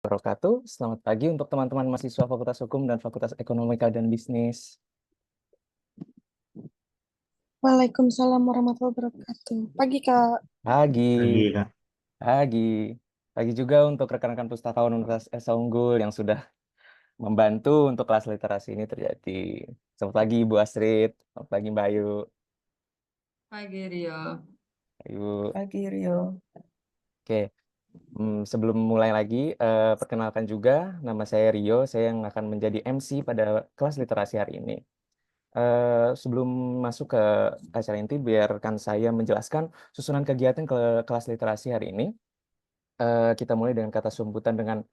Wabarakatuh. Selamat pagi untuk teman-teman mahasiswa Fakultas Hukum dan Fakultas Ekonomika dan Bisnis. Waalaikumsalam warahmatullahi wabarakatuh. Pagi, Kak. Pagi, Lagi Kak. pagi. Pagi juga untuk rekan-rekan pustakawan Universitas Esa Unggul yang sudah membantu untuk kelas literasi ini terjadi. Selamat pagi Ibu Astrid, selamat pagi Mbak Ayu. Pagi Rio. Ibu, Pagi, Rio. oke. Sebelum mulai lagi, perkenalkan juga nama saya Rio, saya yang akan menjadi MC pada kelas literasi hari ini. Sebelum masuk ke acara inti, biarkan saya menjelaskan susunan kegiatan ke kelas literasi hari ini. Kita mulai dengan kata sambutan dengan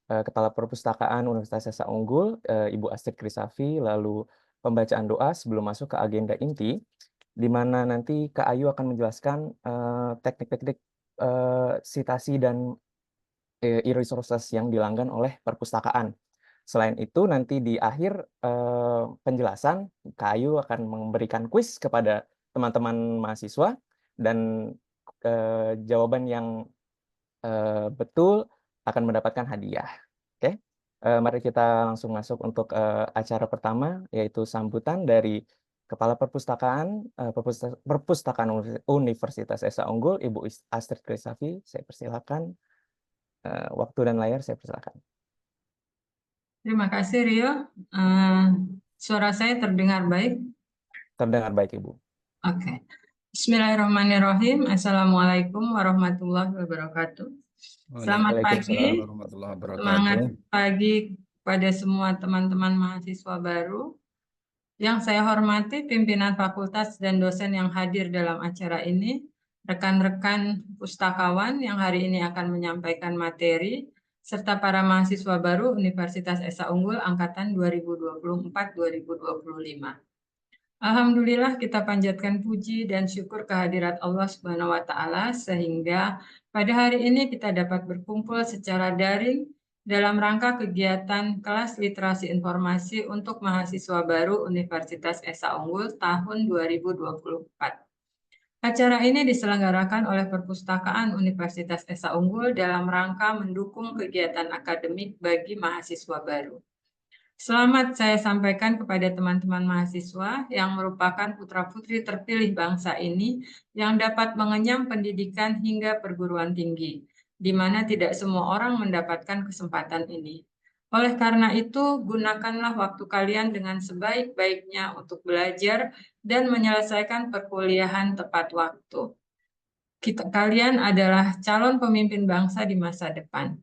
Kepala Perpustakaan Universitas Esa Unggul, Ibu Astrid Krisafi, lalu pembacaan doa sebelum masuk ke agenda inti, di mana nanti Kak Ayu akan menjelaskan teknik-teknik sitasi dan e-resources yang dilanggan oleh perpustakaan. Selain itu, nanti di akhir penjelasan, Kak Ayu akan memberikan kuis kepada teman-teman mahasiswa dan jawaban yang betul akan mendapatkan hadiah. Oke, mari kita langsung masuk untuk acara pertama, yaitu sambutan dari Kepala Perpustakaan Universitas Esa Unggul, Ibu Astrid Krisafi. Saya persilakan. Waktu dan layar saya persilakan. Terima kasih Rio. Suara saya terdengar baik? Terdengar baik Ibu. Oke. Bismillahirrahmanirrahim. Assalamualaikum warahmatullahi wabarakatuh. Selamat pagi. Waalaikumsalam warahmatullahi wabarakatuh. Semangat pagi pada semua teman-teman mahasiswa baru. Yang saya hormati pimpinan fakultas dan dosen yang hadir dalam acara ini, rekan-rekan pustakawan yang hari ini akan menyampaikan materi, serta para mahasiswa baru Universitas Esa Unggul Angkatan 2024-2025. Alhamdulillah kita panjatkan puji dan syukur kehadirat Allah Subhanahu wa Ta'ala sehingga pada hari ini kita dapat berkumpul secara daring dalam rangka kegiatan kelas literasi informasi untuk mahasiswa baru Universitas Esa Unggul tahun 2024. Acara ini diselenggarakan oleh Perpustakaan Universitas Esa Unggul dalam rangka mendukung kegiatan akademik bagi mahasiswa baru. Selamat saya sampaikan kepada teman-teman mahasiswa yang merupakan putra-putri terpilih bangsa ini yang dapat mengenyam pendidikan hingga perguruan tinggi, di mana tidak semua orang mendapatkan kesempatan ini. Oleh karena itu, gunakanlah waktu kalian dengan sebaik-baiknya untuk belajar dan menyelesaikan perkuliahan tepat waktu. Kalian adalah calon pemimpin bangsa di masa depan.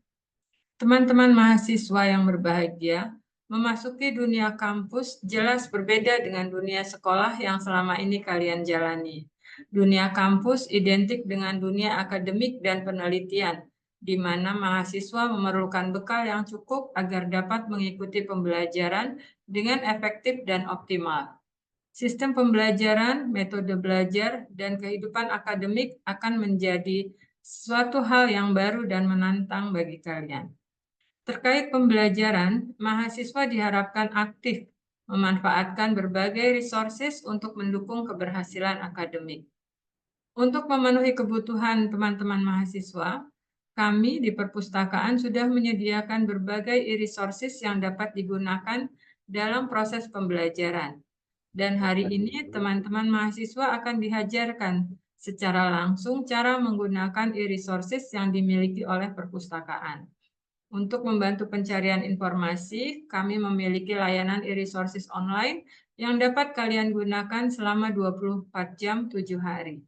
Teman-teman mahasiswa yang berbahagia, memasuki dunia kampus jelas berbeda dengan dunia sekolah yang selama ini kalian jalani. Dunia kampus identik dengan dunia akademik dan penelitian, di mana mahasiswa memerlukan bekal yang cukup agar dapat mengikuti pembelajaran dengan efektif dan optimal. Sistem pembelajaran, metode belajar, dan kehidupan akademik akan menjadi suatu hal yang baru dan menantang bagi kalian. Terkait pembelajaran, mahasiswa diharapkan aktif memanfaatkan berbagai resources untuk mendukung keberhasilan akademik. Untuk memenuhi kebutuhan teman-teman mahasiswa, kami di perpustakaan sudah menyediakan berbagai e-resources yang dapat digunakan dalam proses pembelajaran. Dan hari ini teman-teman mahasiswa akan diajarkan secara langsung cara menggunakan e-resources yang dimiliki oleh perpustakaan. Untuk membantu pencarian informasi, kami memiliki layanan e-resources online yang dapat kalian gunakan selama 24 jam 7 hari.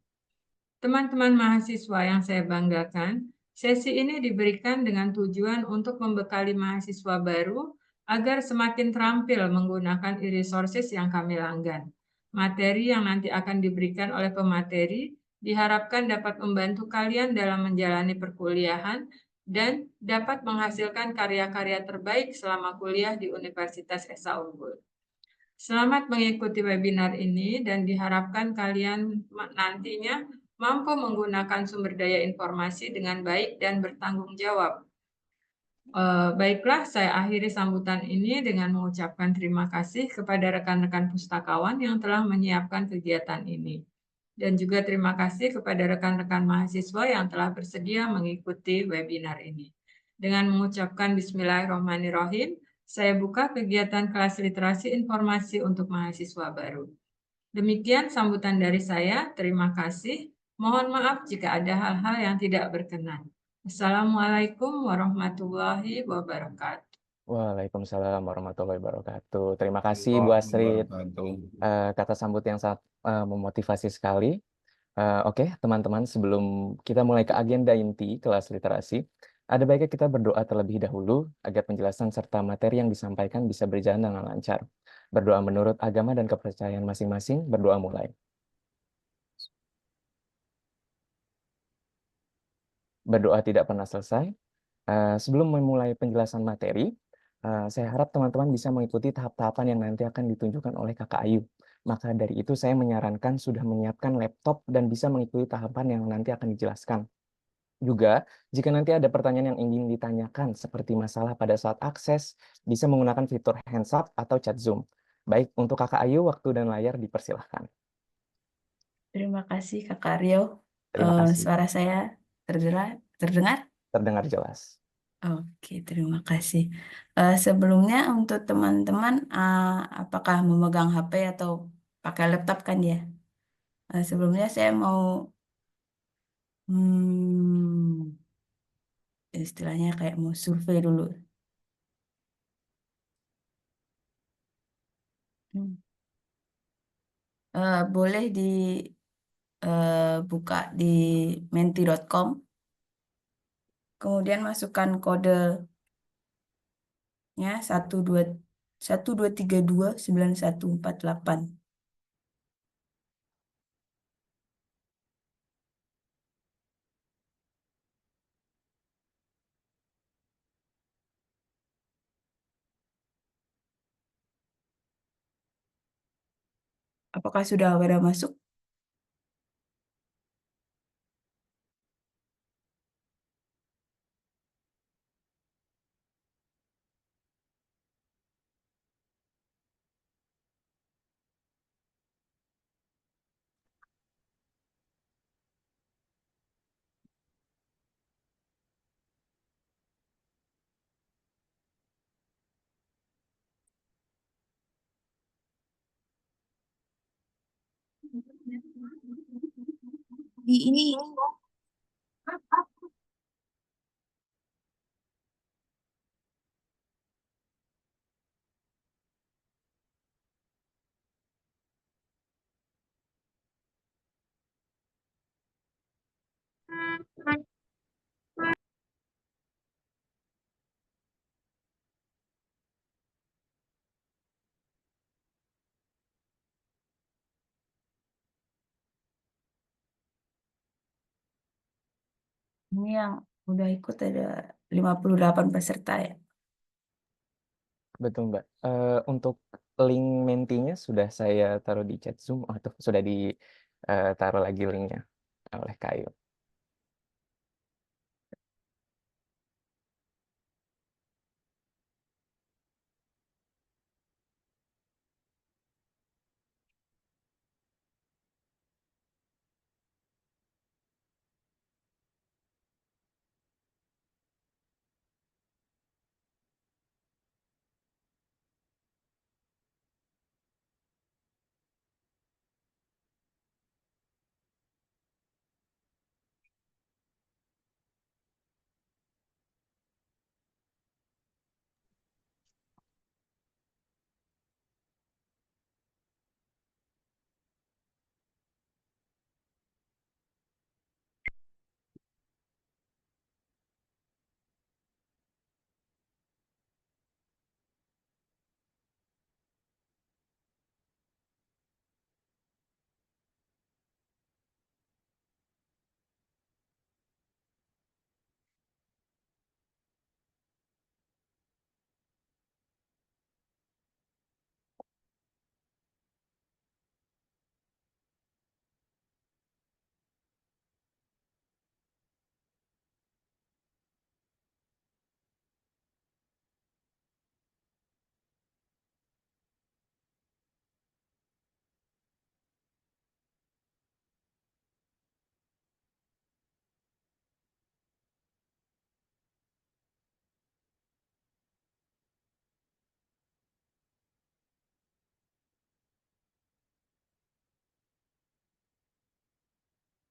Teman-teman mahasiswa yang saya banggakan, sesi ini diberikan dengan tujuan untuk membekali mahasiswa baru agar semakin terampil menggunakan e-resources yang kami langgan. Materi yang nanti akan diberikan oleh pemateri diharapkan dapat membantu kalian dalam menjalani perkuliahan dan dapat menghasilkan karya-karya terbaik selama kuliah di Universitas Esa Unggul. Selamat mengikuti webinar ini dan diharapkan kalian nantinya mampu menggunakan sumber daya informasi dengan baik dan bertanggung jawab. Baiklah, saya akhiri sambutan ini dengan mengucapkan terima kasih kepada rekan-rekan pustakawan yang telah menyiapkan kegiatan ini. Dan juga terima kasih kepada rekan-rekan mahasiswa yang telah bersedia mengikuti webinar ini. dengan mengucapkan Bismillahirrahmanirrahim. Saya buka kegiatan kelas literasi informasi untuk mahasiswa baru. Demikian sambutan dari saya. Terima kasih. Mohon maaf jika ada hal-hal yang tidak berkenan. Assalamualaikum warahmatullahi wabarakatuh. Waalaikumsalam warahmatullahi wabarakatuh. Terima kasih Bu Warahmatullahi Astrid. wabarakatuh. Kata sambut yang sangat memotivasi sekali. Oke, teman-teman, sebelum kita mulai ke agenda inti kelas literasi, ada baiknya kita berdoa terlebih dahulu agar penjelasan serta materi yang disampaikan bisa berjalan dengan lancar. Berdoa menurut agama dan kepercayaan masing-masing. Berdoa mulai. Berdoa tidak pernah selesai. Sebelum memulai penjelasan materi, saya harap teman-teman bisa mengikuti tahap-tahapan yang nanti akan ditunjukkan oleh Kakak Ayu. Maka dari itu saya menyarankan sudah menyiapkan laptop dan bisa mengikuti tahapan yang nanti akan dijelaskan. Juga, jika nanti ada pertanyaan yang ingin ditanyakan seperti masalah pada saat akses, bisa menggunakan fitur hands up atau chat Zoom. Baik, untuk Kakak Ayu, waktu dan layar dipersilahkan. Terima kasih Kakak Rio. Terima kasih. Suara saya terdengar? Terdengar jelas. Oke, terima kasih. Sebelumnya untuk teman-teman, apakah memegang HP atau pakai laptop kan ya? Sebelumnya saya mau, hmm, istilahnya kayak mau survei dulu. Hmm. Boleh dibuka di menti.com, kemudian masukkan kodenya 12329148. Apakah sudah pada masuk? Di ini Ini yang udah ikut ada 58 peserta ya. Betul, Mbak. Untuk link mentinya sudah saya taruh di chat Zoom. Oh, tuh, sudah ditaruh lagi linknya oleh Kayu.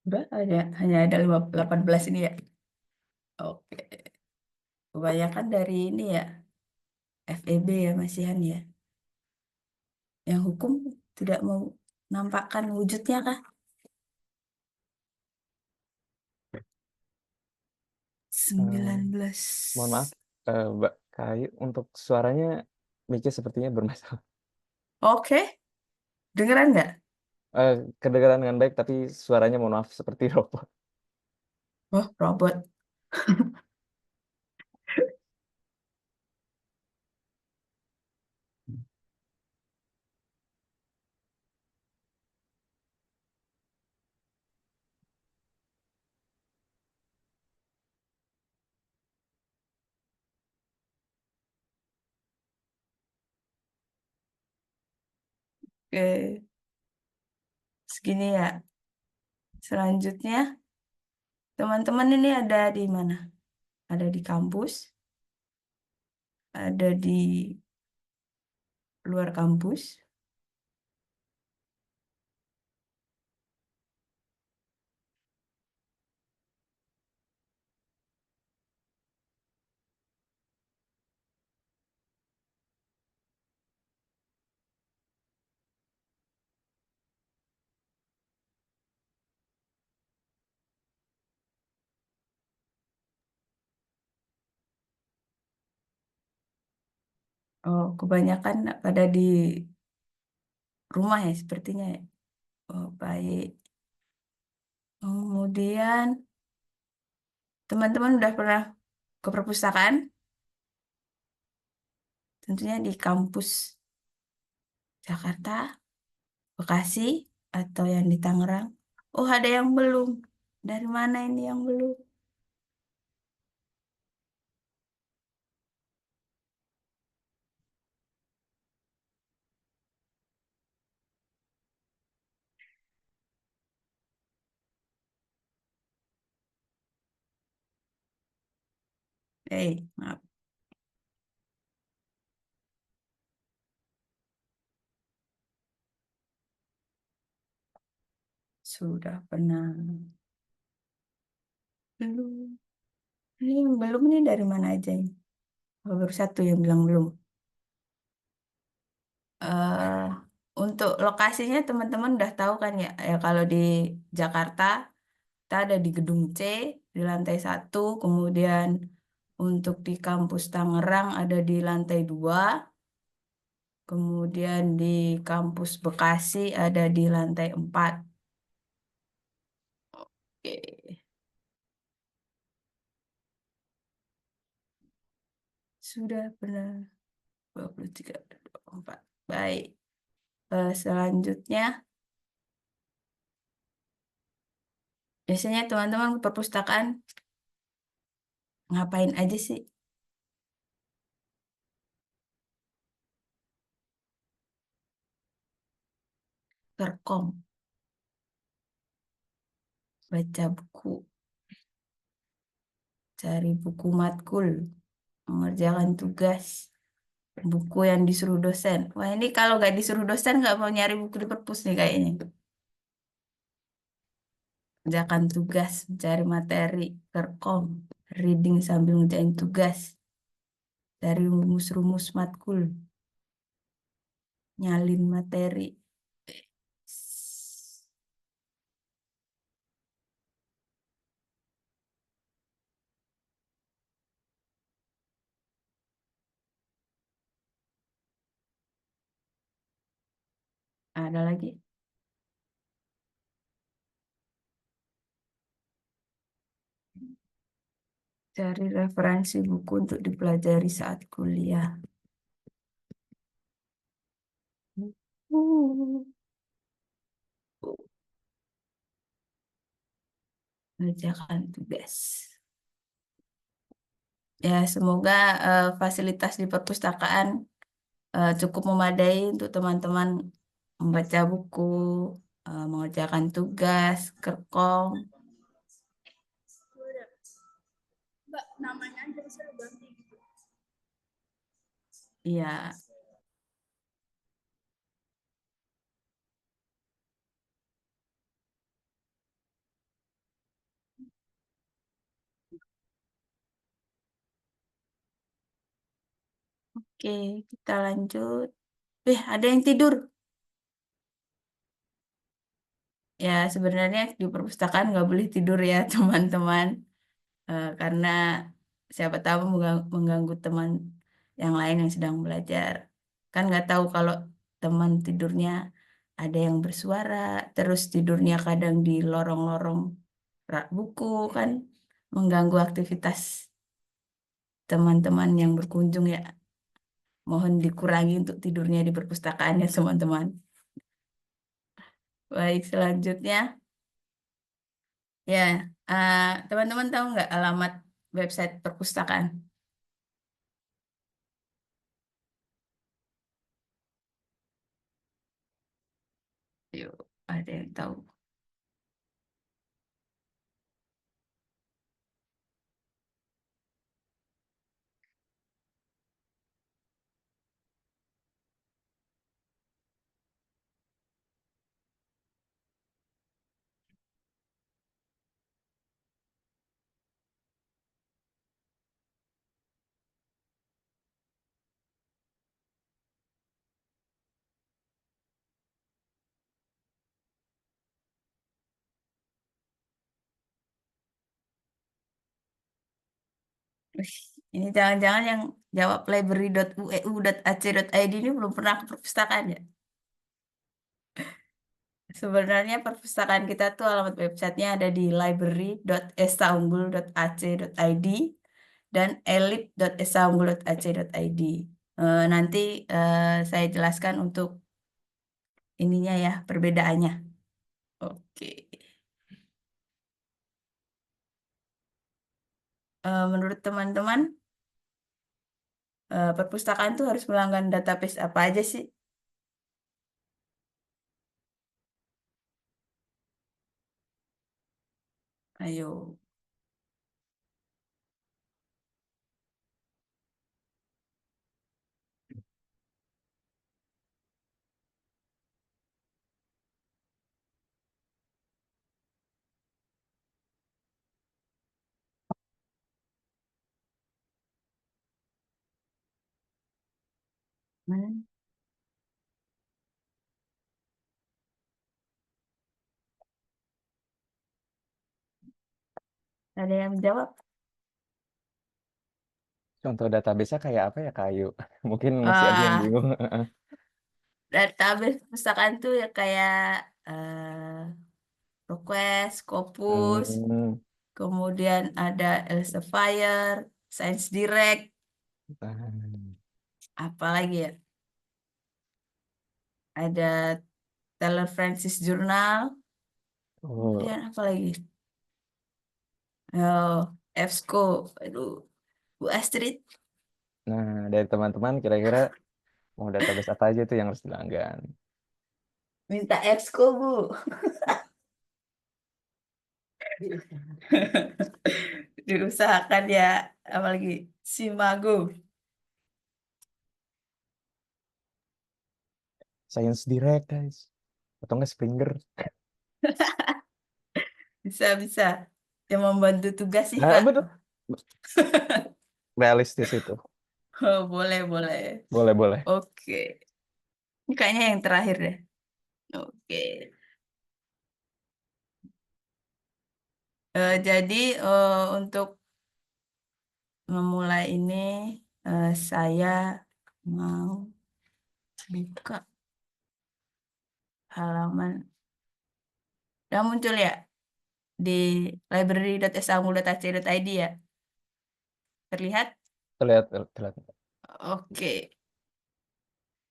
Udah hanya ada 18 ini ya. Oke. Kebanyakan dari ini ya, FEB ya masihan ya. Yang hukum tidak mau nampakkan wujudnya kah? 19. Mohon maaf, Mbak Kayu, untuk suaranya mic-nya sepertinya bermasalah. Oke, dengeran nggak? Kedengaran dengan baik, tapi suaranya mohon maaf seperti robot. Oh, robot. Oke, segini ya. Selanjutnya, teman-teman ini ada di mana? Ada di kampus, ada di luar kampus. Oh, kebanyakan pada di rumah ya sepertinya ya. Oh, baik. Kemudian, teman-teman udah pernah ke perpustakaan? Tentunya di kampus Jakarta, Bekasi, atau yang di Tangerang. Oh, ada yang belum. Dari mana ini yang belum? Maaf. Sudah pernah. Belum. Ini yang belum ini dari mana aja ini? Oh, baru satu yang bilang belum. eh untuk lokasinya teman-teman udah tahu kan ya? Ya kalau di Jakarta, kita ada di gedung C di lantai 1, kemudian untuk di kampus Tangerang ada di lantai 2, kemudian di kampus Bekasi ada di lantai 4. Oke. Sudah benar 23, 24. Baik. Selanjutnya, biasanya teman-teman ke perpustakaan ngapain aja sih? Perkom, baca buku, cari buku matkul, mengerjakan tugas, buku yang disuruh dosen. Wah, ini kalau nggak disuruh dosen nggak mau nyari buku di perpus nih kayaknya. Kerjakan tugas, mencari materi, perkom, reading sambil ngerjain tugas, dari rumus-rumus matkul, nyalin materi. Ada lagi? Cari referensi buku untuk dipelajari saat kuliah. Mengerjakan tugas. Ya, semoga fasilitas di perpustakaan cukup memadai untuk teman-teman membaca buku, mengerjakan tugas, kerkom. Mbak, namanya aja bisa ganti gitu. Iya, Oke, kita lanjut. Ada yang tidur. Ya, sebenarnya di perpustakaan nggak boleh tidur ya, teman-teman. Karena siapa tahu mengganggu teman yang lain yang sedang belajar. Kan nggak tahu kalau teman tidurnya ada yang bersuara, terus tidurnya kadang di lorong-lorong rak buku, kan mengganggu aktivitas teman-teman yang berkunjung ya. Mohon dikurangi untuk tidurnya di perpustakaan ya, teman-teman. Baik, selanjutnya. Ya, teman-teman tahu nggak alamat website perpustakaan? Yuk, ada yang tahu? Wih, ini jangan-jangan yang jawab library.ueu.ac.id ini belum pernah ke perpustakaan ya? Sebenarnya perpustakaan kita tuh alamat websitenya ada di library.esaunggul.ac.id dan elip.esaunggul.ac.id. Nanti saya jelaskan untuk ininya ya, perbedaannya. Oke. Menurut teman-teman, perpustakaan tuh harus melanggan database apa aja sih? Ayo. Hmm, Ada yang jawab? Contoh database-nya kayak apa ya, Kayu? Mungkin masih ada yang Ah, bingung. database perpustakaan tuh ya kayak Request, Scopus, Hmm, kemudian ada Elsevier, Science Direct, nah, apalagi ya? Ada Taylor Francis Journal, oh, kemudian apa lagi? Oh, EBSCO, aduh, Bu Astrid, nah, dari teman-teman kira-kira mau database apa aja tuh yang harus dilanggan? minta EBSCO Bu. Diusahakan ya, apalagi Simago. Science Direct, guys. Atau enggak Springer? Bisa. Yang membantu tugas sih, Nah, Kak. betul. Realistis itu. Oh, boleh. Boleh, boleh. Oke. Ini kayaknya yang terakhir deh. Oke. Jadi untuk memulai ini saya mau buka halaman. Udah muncul ya di library.esaunggul.ac.id ya. Terlihat? Terlihat, terlihat. Oke.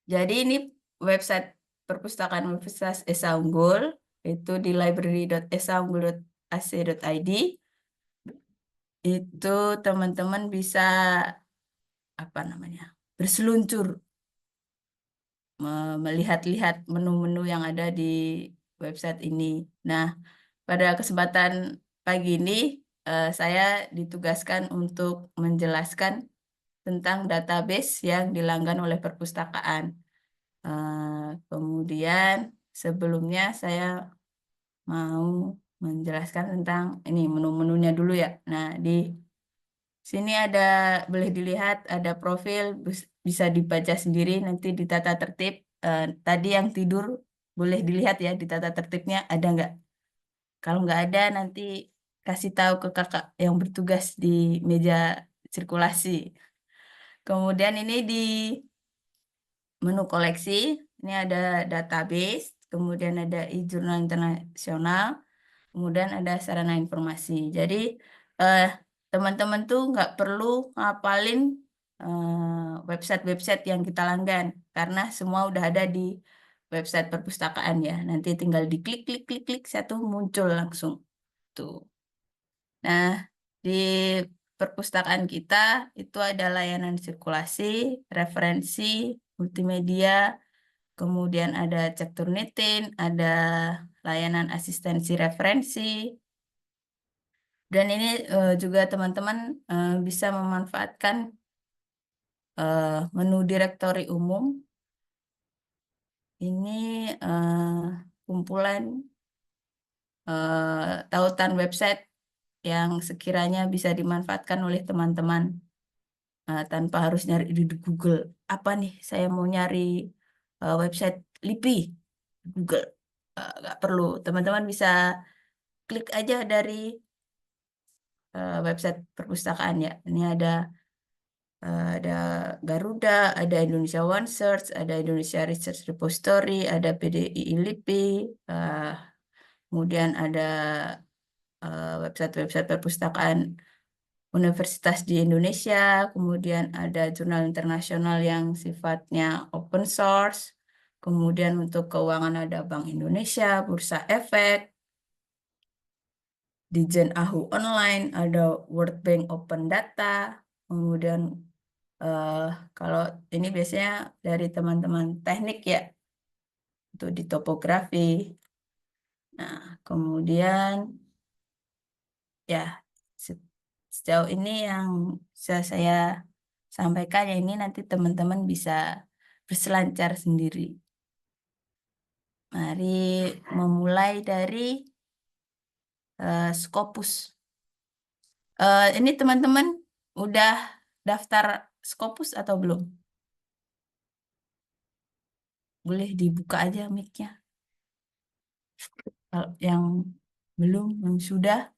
Jadi ini website perpustakaan Universitas Esa Unggul itu di library.esaunggul.ac.id. Itu teman-teman bisa apa namanya? Berseluncur melihat-lihat menu-menu yang ada di website ini. Nah, pada kesempatan pagi ini saya ditugaskan untuk menjelaskan tentang database yang dilanggan oleh perpustakaan. Kemudian sebelumnya saya mau menjelaskan tentang ini menu-menunya dulu ya. Nah, di Sini ada, boleh dilihat, ada profil, bisa dibaca sendiri, nanti di tata tertib. Tadi yang tidur, boleh dilihat ya di tata tertibnya ada nggak. Kalau nggak ada, nanti kasih tahu ke kakak yang bertugas di meja sirkulasi. Kemudian ini di menu koleksi, ini ada database, kemudian ada e-jurnal internasional, kemudian ada sarana informasi. Jadi teman-teman tuh nggak perlu ngapalin website-website yang kita langgan, karena semua udah ada di website perpustakaan ya. Nanti tinggal diklik, klik, klik, klik, satu muncul langsung tuh. Nah, di perpustakaan kita itu ada layanan sirkulasi, referensi, multimedia, kemudian ada cek Turnitin, ada layanan asistensi referensi, dan ini juga teman-teman bisa memanfaatkan menu direktori umum. Ini kumpulan tautan website yang sekiranya bisa dimanfaatkan oleh teman-teman tanpa harus nyari di Google. Apa nih? Saya mau nyari website LIPI Google. Nggak perlu. Teman-teman bisa klik aja dari website perpustakaan ya. Ini ada Garuda, ada Indonesia One Search, ada Indonesia Research Repository, ada PDI LIPI, kemudian ada website-website perpustakaan universitas di Indonesia, kemudian ada jurnal internasional yang sifatnya open source, kemudian untuk keuangan ada Bank Indonesia, Bursa Efek, Dijen AHU Online, ada World Bank Open Data, kemudian kalau ini biasanya dari teman-teman teknik ya, untuk di topografi. Nah, kemudian ya sejauh ini yang bisa saya sampaikan ya, ini nanti teman-teman bisa berselancar sendiri. Mari memulai dari Scopus. Ini teman-teman udah daftar Scopus atau belum? Boleh dibuka aja mic-nya. Kalau yang belum, yang sudah,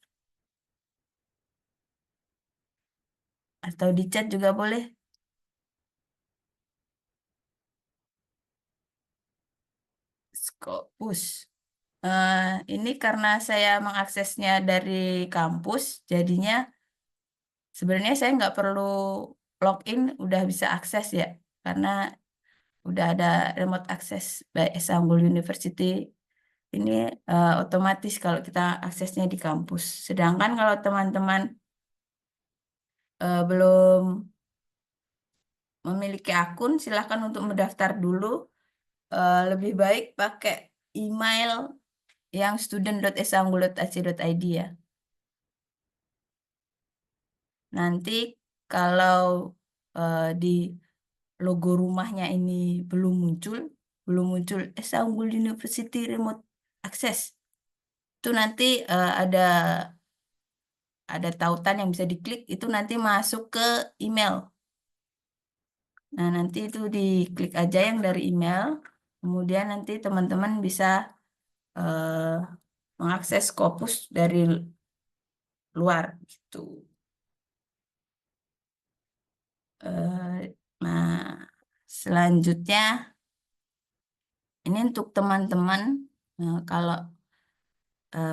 atau di chat juga boleh. Scopus. Ini karena saya mengaksesnya dari kampus, jadinya sebenarnya saya nggak perlu login, udah bisa akses ya, karena udah ada remote access by Istanbul University. Ini otomatis kalau kita aksesnya di kampus. Sedangkan kalau teman-teman belum memiliki akun, silahkan untuk mendaftar dulu. Lebih baik pakai email yang student.istanbul.ac.id ya. Nanti kalau di logo rumahnya ini belum muncul Istanbul University Remote Access, itu nanti ada tautan yang bisa diklik, itu nanti masuk ke email. Nah, nanti itu diklik aja yang dari email, kemudian nanti teman-teman bisa mengakses Scopus dari luar gitu. Nah, selanjutnya ini untuk teman-teman kalau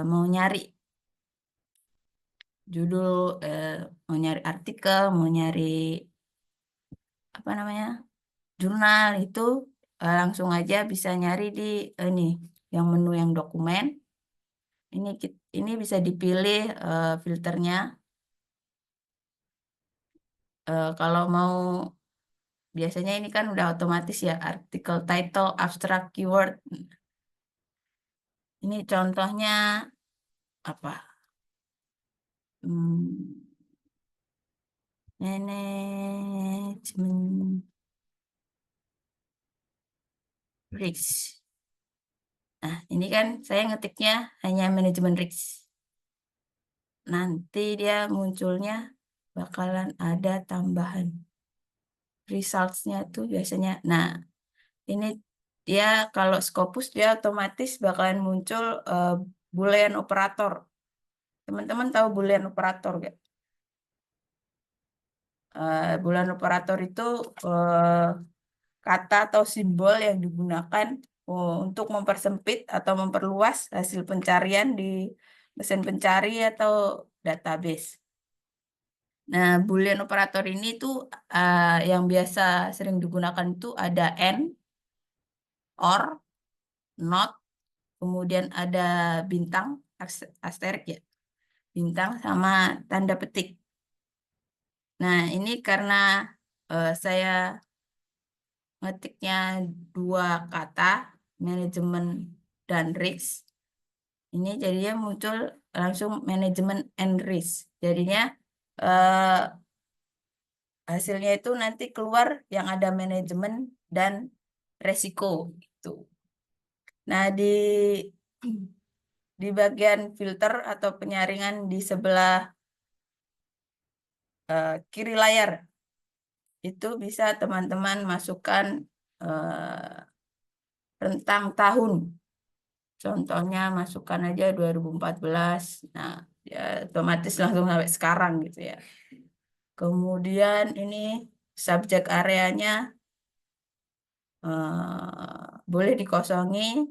mau nyari judul, mau nyari artikel, mau nyari apa namanya jurnal, itu langsung aja bisa nyari di ini yang menu yang dokumen. Ini bisa dipilih filternya. Kalau mau, biasanya ini kan udah otomatis ya, artikel title, abstract, keyword. Ini contohnya apa? Manajemen risk. Nah, ini kan saya ngetiknya hanya manajemen risk. Nanti dia munculnya bakalan ada tambahan results-nya tuh biasanya. Nah, ini dia kalau Scopus dia otomatis bakalan muncul Boolean operator. Teman-teman tahu Boolean operator gak? Boolean operator itu kata atau simbol yang digunakan untuk mempersempit atau memperluas hasil pencarian di mesin pencari atau database. Nah, Boolean operator ini tuh yang biasa sering digunakan itu ada and, or, not, kemudian ada bintang, asterik ya, bintang sama tanda petik. Nah, ini karena saya ngetiknya 2 kata, manajemen dan risk. Ini jadinya muncul langsung manajemen and risk. Jadinya hasilnya itu nanti keluar yang ada manajemen dan resiko gitu. Nah, di bagian filter atau penyaringan di sebelah kiri layar itu bisa teman-teman masukkan rentang tahun. Contohnya masukkan aja 2014. Nah, ya otomatis langsung sampai sekarang gitu ya. Kemudian ini subjek areanya boleh dikosongi.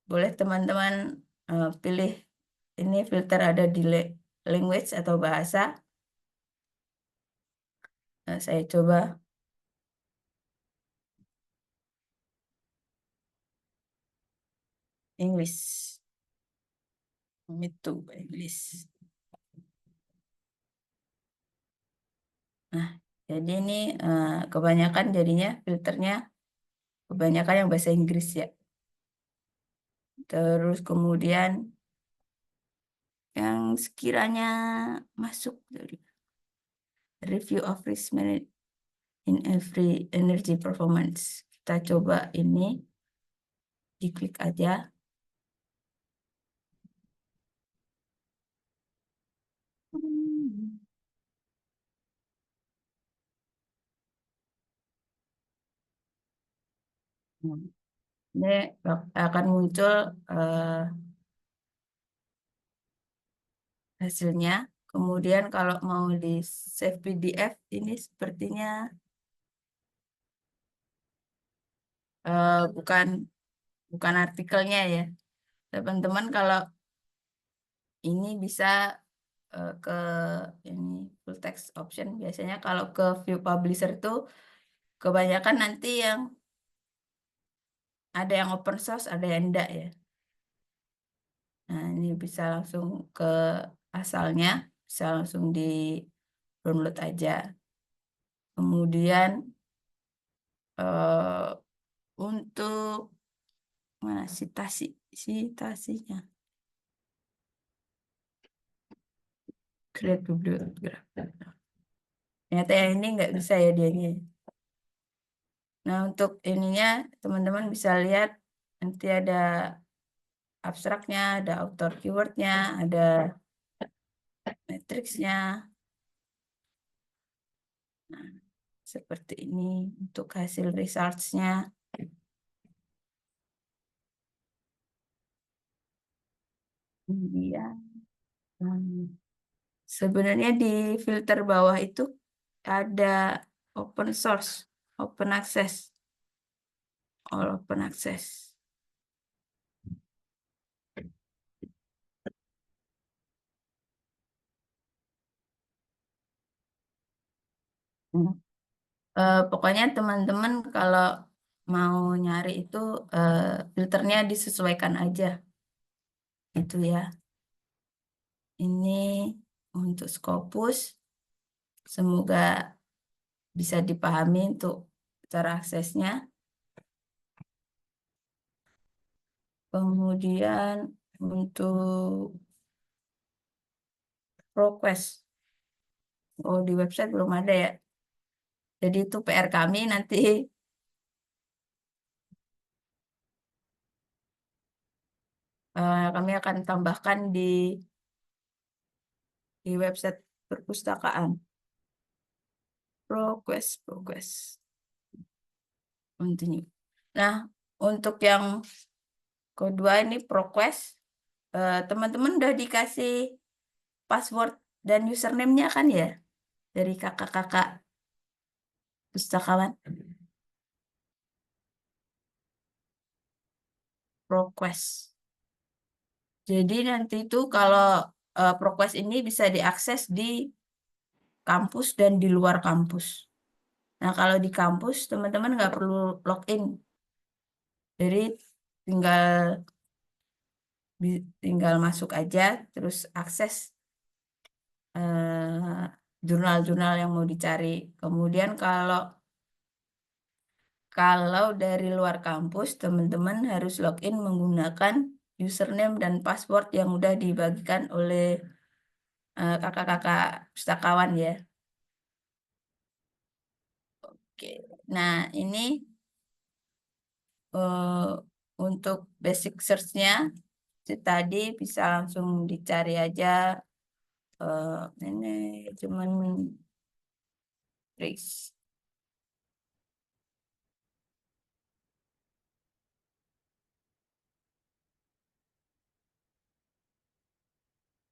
Boleh teman-teman pilih ini filter ada di language atau bahasa. Nah, saya coba English. Itu English. Nah, jadi ini kebanyakan jadinya filternya kebanyakan yang bahasa Inggris ya. Terus kemudian yang sekiranya masuk dari review of risk management in every energy performance. Kita coba ini, diklik aja. Ini akan muncul hasilnya. Kemudian kalau mau di save PDF, ini sepertinya bukan artikelnya ya. Teman-teman kalau ini bisa ke ini full text option. Biasanya kalau ke view publisher itu kebanyakan nanti yang ada yang open source, ada yang enggak ya. Nah, ini bisa langsung ke asalnya, bisa langsung di download aja. Kemudian untuk mana citasinya, create bibliograph. Ternyata yang ini nggak bisa ya dianya. Nah, untuk ininya teman-teman bisa lihat nanti ada abstraknya, ada author keywordnya, ada matriksnya. Nah, seperti ini untuk hasil results-nya. Iya. Sebenarnya di filter bawah itu ada open source, open access, all open access. Pokoknya teman-teman kalau mau nyari itu filternya disesuaikan aja. Itu ya. Ini untuk Scopus. Semoga bisa dipahami untuk cara aksesnya. Kemudian untuk ProQuest. Oh, di website belum ada ya. Jadi itu PR kami nanti kami akan tambahkan di website perpustakaan. Progress. Continue. Nah, untuk yang kedua ini progress, teman-teman udah dikasih password dan username-nya kan ya dari kakak-kakak pustakawan. Progress. Jadi nanti itu kalau progress ini bisa diakses di kampus dan di luar kampus. Nah, kalau di kampus teman-teman nggak perlu login. Jadi tinggal masuk aja terus akses jurnal-jurnal yang mau dicari. Kemudian kalau dari luar kampus teman-teman harus login menggunakan username dan password yang udah dibagikan oleh kakak-kakak pustakawan ya. Oke. Nah, ini untuk basic search-nya tadi bisa langsung dicari aja manajemen risk.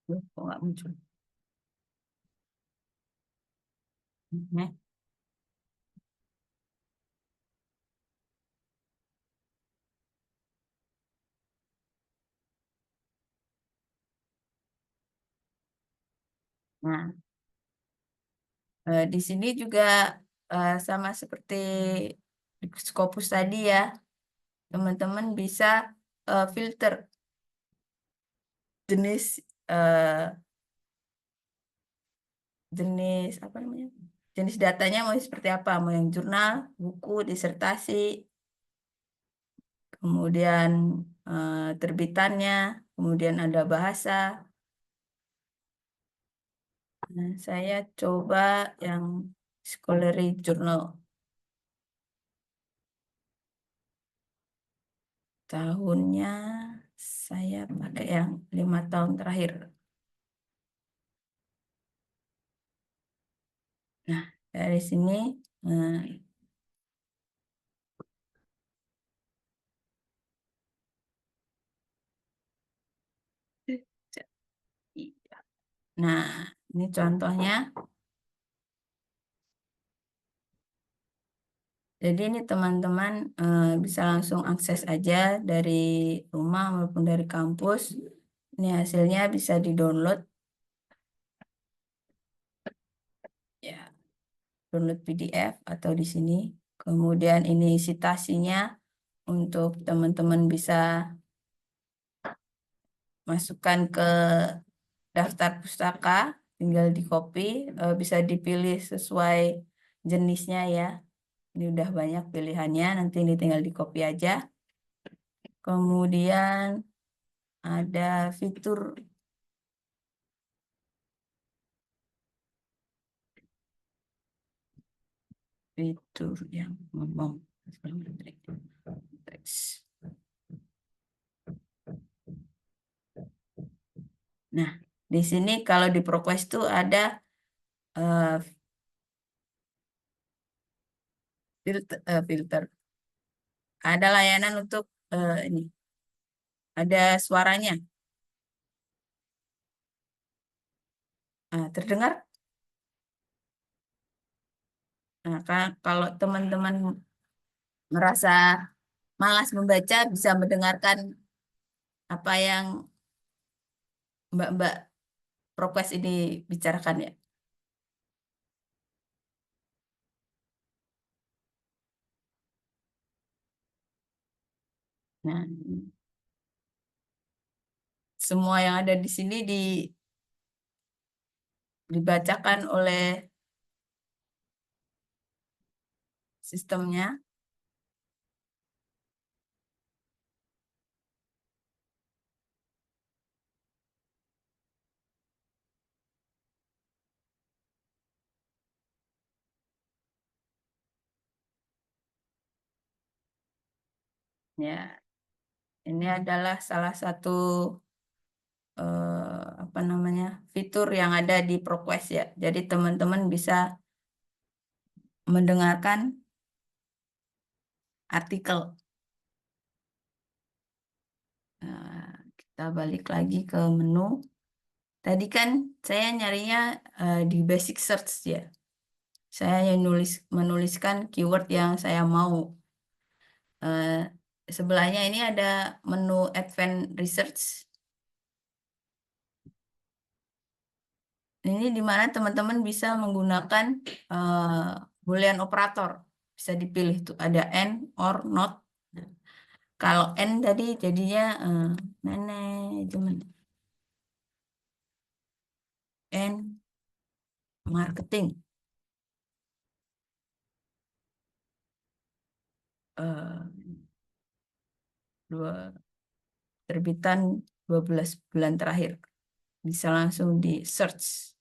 Loh, kok nggak muncul? Nah, nah, di sini juga sama seperti di Scopus tadi ya, teman-teman bisa filter jenis jenis apa namanya? Jenis datanya mau seperti apa? Mau yang jurnal, buku, disertasi, kemudian terbitannya, kemudian ada bahasa. Nah, saya coba yang scholarly journal. Tahunnya saya pakai yang 5 tahun terakhir. Nah, dari sini nah, ini contohnya. Jadi ini teman-teman bisa langsung akses aja dari rumah maupun dari kampus. Ini hasilnya bisa di-download. Ya, download PDF atau di sini. Kemudian ini citasinya untuk teman-teman bisa masukkan ke daftar pustaka, tinggal di copy, bisa dipilih sesuai jenisnya ya. Ini udah banyak pilihannya, nanti ini tinggal di copy aja. Kemudian ada fitur yang ngomong. Nah, di sini kalau di ProQuest itu ada filter. Ada layanan untuk ini. Ada suaranya. Terdengar? Nah, kalau teman-teman merasa malas membaca, bisa mendengarkan apa yang Mbak-Mbak ProQuest ini bicarakan ya. Nah, semua yang ada di sini dibacakan oleh sistemnya. Ya, Ini adalah salah satu apa namanya fitur yang ada di ProQuest ya. Jadi teman-teman bisa mendengarkan artikel. Nah, kita balik lagi ke menu. Tadi kan saya nyarinya di basic search ya. Saya menuliskan keyword yang saya mau. Sebelahnya ini ada menu Advanced Research. Ini di mana teman-teman bisa menggunakan boolean operator. Bisa dipilih tuh ada and, or, not. Kalau and tadi jadinya manajemen. And marketing. Terbitan 12 bulan terakhir. Bisa langsung di search.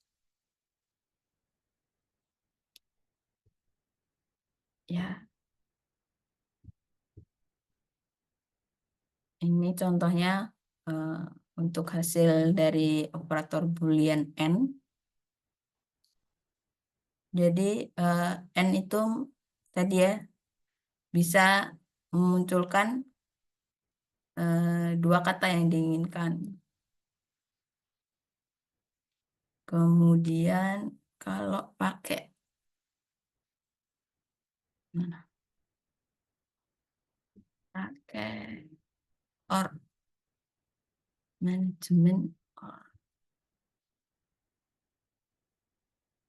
Ya. Ini contohnya untuk hasil dari operator boolean n. Jadi n itu tadi ya bisa memunculkan dua kata yang diinginkan. Kemudian kalau pakai or manajemen or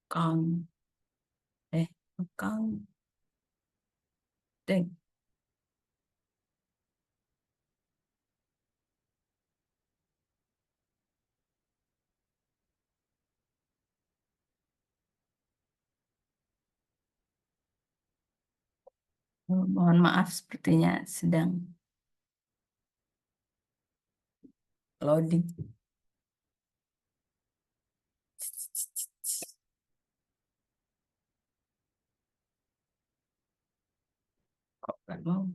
account accounting. Mohon maaf sepertinya sedang loading. Kok nggak mau?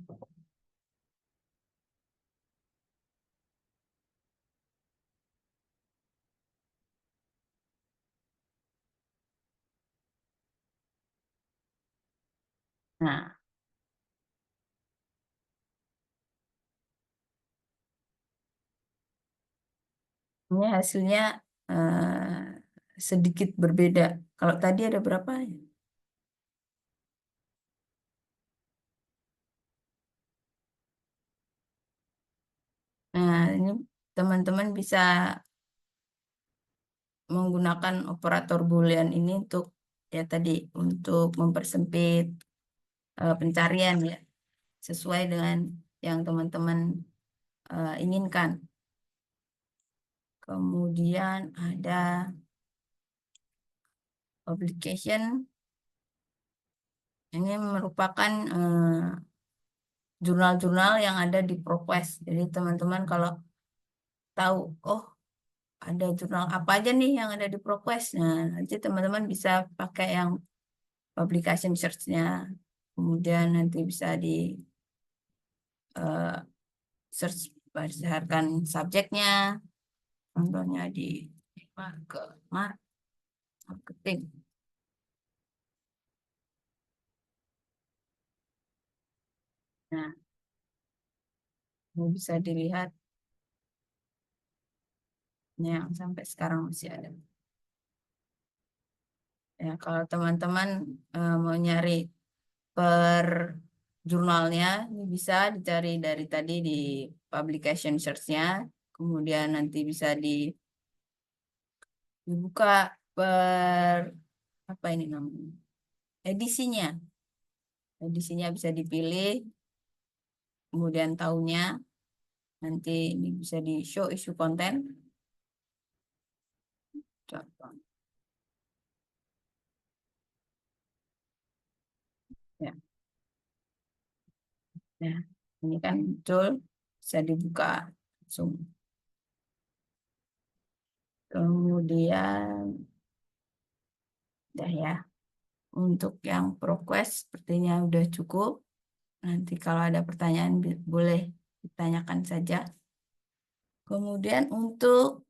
Nah, ini hasilnya sedikit berbeda. Kalau tadi ada berapa? Nah, ini teman-teman bisa menggunakan operator boolean ini untuk ya tadi untuk mempersempit pencarian ya sesuai dengan yang teman-teman inginkan. Kemudian ada publication. Ini merupakan jurnal-jurnal yang ada di ProQuest. Jadi teman-teman kalau tahu, oh ada jurnal apa aja nih yang ada di ProQuest. Nah, nanti teman-teman bisa pakai yang publication search-nya. Kemudian nanti bisa di search berdasarkan subjeknya. Contohnya di marketing. Nah, ini bisa dilihat yang sampai sekarang masih ada. Ya, kalau teman-teman mau nyari per jurnalnya, ini bisa dicari dari tadi di publication search-nya, kemudian nanti bisa dibuka per apa ini namanya edisinya. Edisinya bisa dipilih, kemudian tahunnya nanti ini bisa di show issue content. Contoh. Ya. Nah, ini kan muncul, bisa dibuka langsung. Kemudian, udah ya. Untuk yang ProQuest sepertinya udah cukup. Nanti kalau ada pertanyaan boleh ditanyakan saja. Kemudian untuk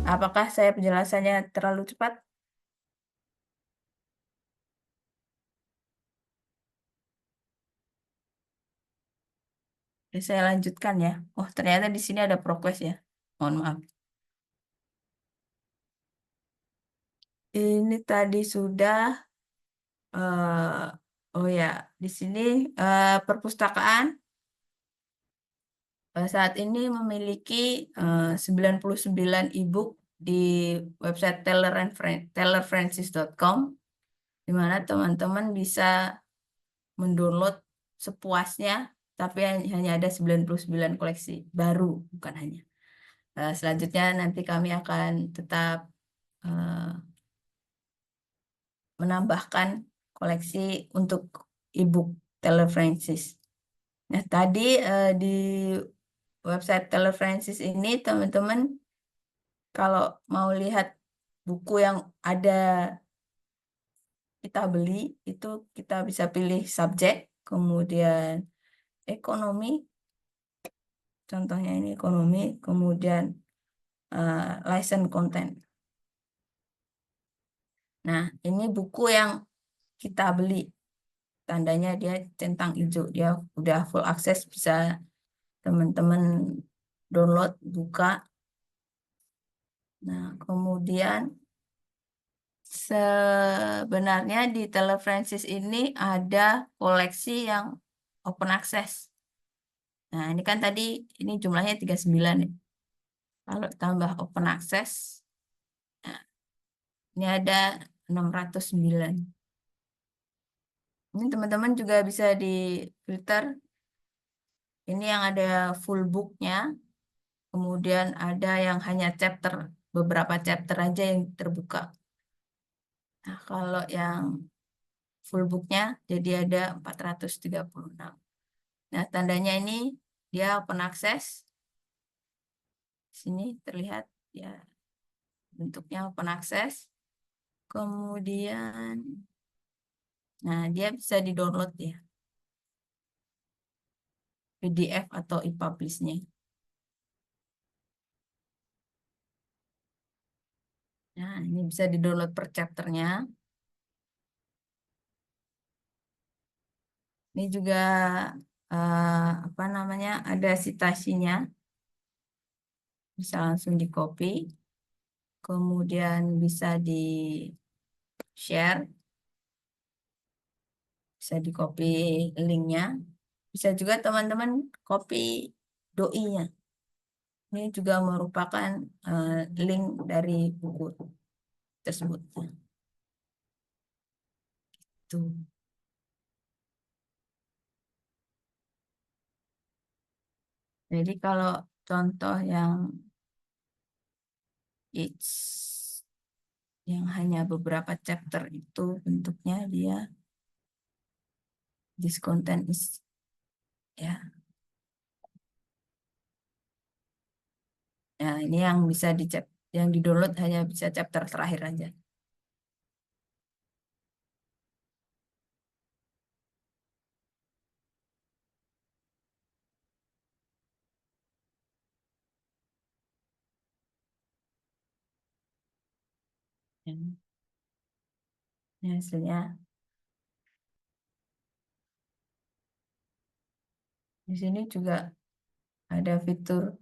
apakah saya penjelasannya terlalu cepat? Oke, saya lanjutkan ya. Oh, ternyata di sini ada progres ya. Mohon maaf. Ini tadi sudah oh ya, di sini perpustakaan saat ini memiliki 99 e-book di website tellerfrancis.com, di mana teman-teman bisa mendownload sepuasnya, tapi hanya ada 99 koleksi baru, bukan hanya. Selanjutnya nanti kami akan tetap menambahkan koleksi untuk e-book Teller Francis. Nah, tadi di website Teller Francis ini teman-teman kalau mau lihat buku yang ada kita beli, itu kita bisa pilih subjek, kemudian ekonomi, contohnya ini ekonomi, kemudian license content. Nah, ini buku yang kita beli, tandanya dia centang hijau, dia udah full akses, bisa teman-teman download, buka. Nah, kemudian sebenarnya di Teller Francis ini ada koleksi yang open access. Nah, ini kan tadi ini jumlahnya 39 ya. Kalau tambah open access, nah, ini ada 609. Ini teman-teman juga bisa di filter. Ini yang ada full booknya, kemudian ada yang hanya chapter, beberapa chapter aja yang terbuka. Nah, kalau yang full booknya jadi ada 436. Nah, tandanya ini dia open access. Sini terlihat ya bentuknya open access. Kemudian, nah dia bisa di-download ya. PDF atau e-publish-nya. Nah, ini bisa di-download per chapternya. Ini juga apa namanya, ada citasinya. Bisa langsung di-copy. Kemudian bisa di-share. Bisa di-copy linknya. Bisa juga teman-teman copy doi-nya. Ini juga merupakan link dari buku tersebut. Tuh. Jadi kalau contoh yang hanya beberapa chapter itu bentuknya dia this content is ya. Nah, ini yang bisa yang di-download hanya bisa chapter terakhir aja. Ini hasilnya. Di sini juga ada fitur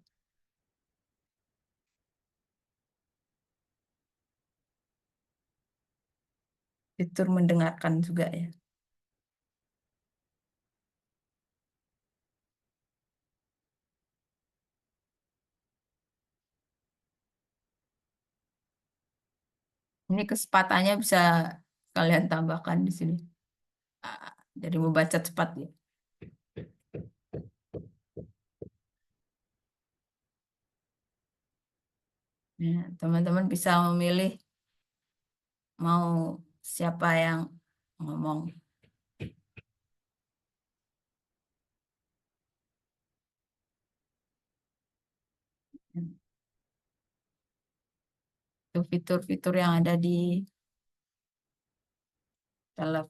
mendengarkan juga ya. Ini kecepatannya bisa kalian tambahkan di sini. Jadi membaca cepat ya. Teman-teman bisa memilih mau siapa yang ngomong. Itu fitur-fitur yang ada di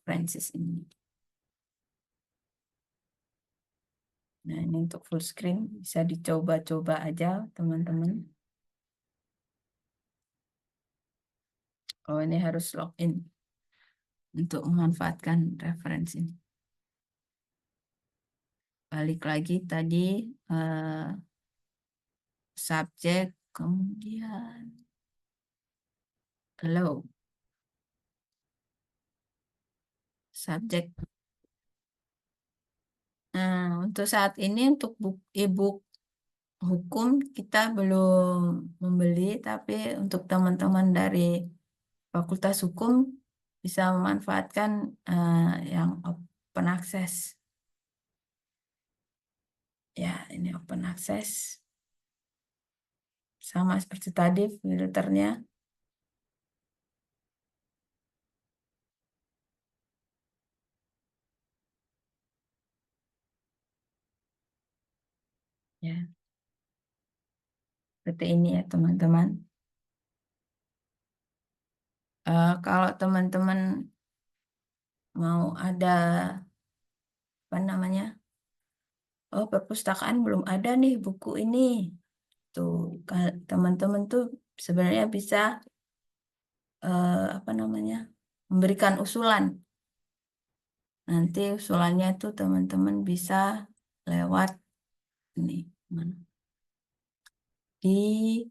Francis ini. Nah, ini untuk full screen, bisa dicoba-coba aja, teman-teman. Oh, ini harus login untuk memanfaatkan referensi ini. Balik lagi tadi, subjek, kemudian hello. Subjek. Nah, untuk saat ini untuk e-book hukum kita belum membeli, tapi untuk teman-teman dari Fakultas Hukum bisa memanfaatkan yang open access. Ya, ini open access. Sama seperti tadi filternya. Ya, seperti ini ya teman-teman. Kalau teman-teman mau ada apa namanya? Oh, perpustakaan belum ada nih buku ini. Tuh, teman-teman tuh sebenarnya bisa apa namanya? Memberikan usulan. Nanti usulannya tuh teman-teman bisa lewat ini mana? Di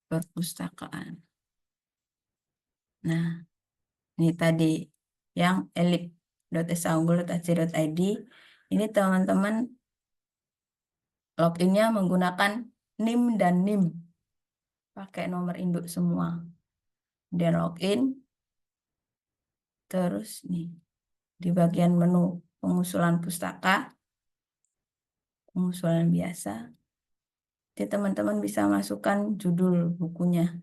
perpustakaan. Nah, ini tadi yang elip.esaunggul.ac.id. Ini teman-teman loginnya menggunakan NIM dan NIM. Pakai nomor induk semua. Dia login. Terus nih, di bagian menu pengusulan pustaka, pengusulan biasa. Jadi teman-teman bisa masukkan judul bukunya.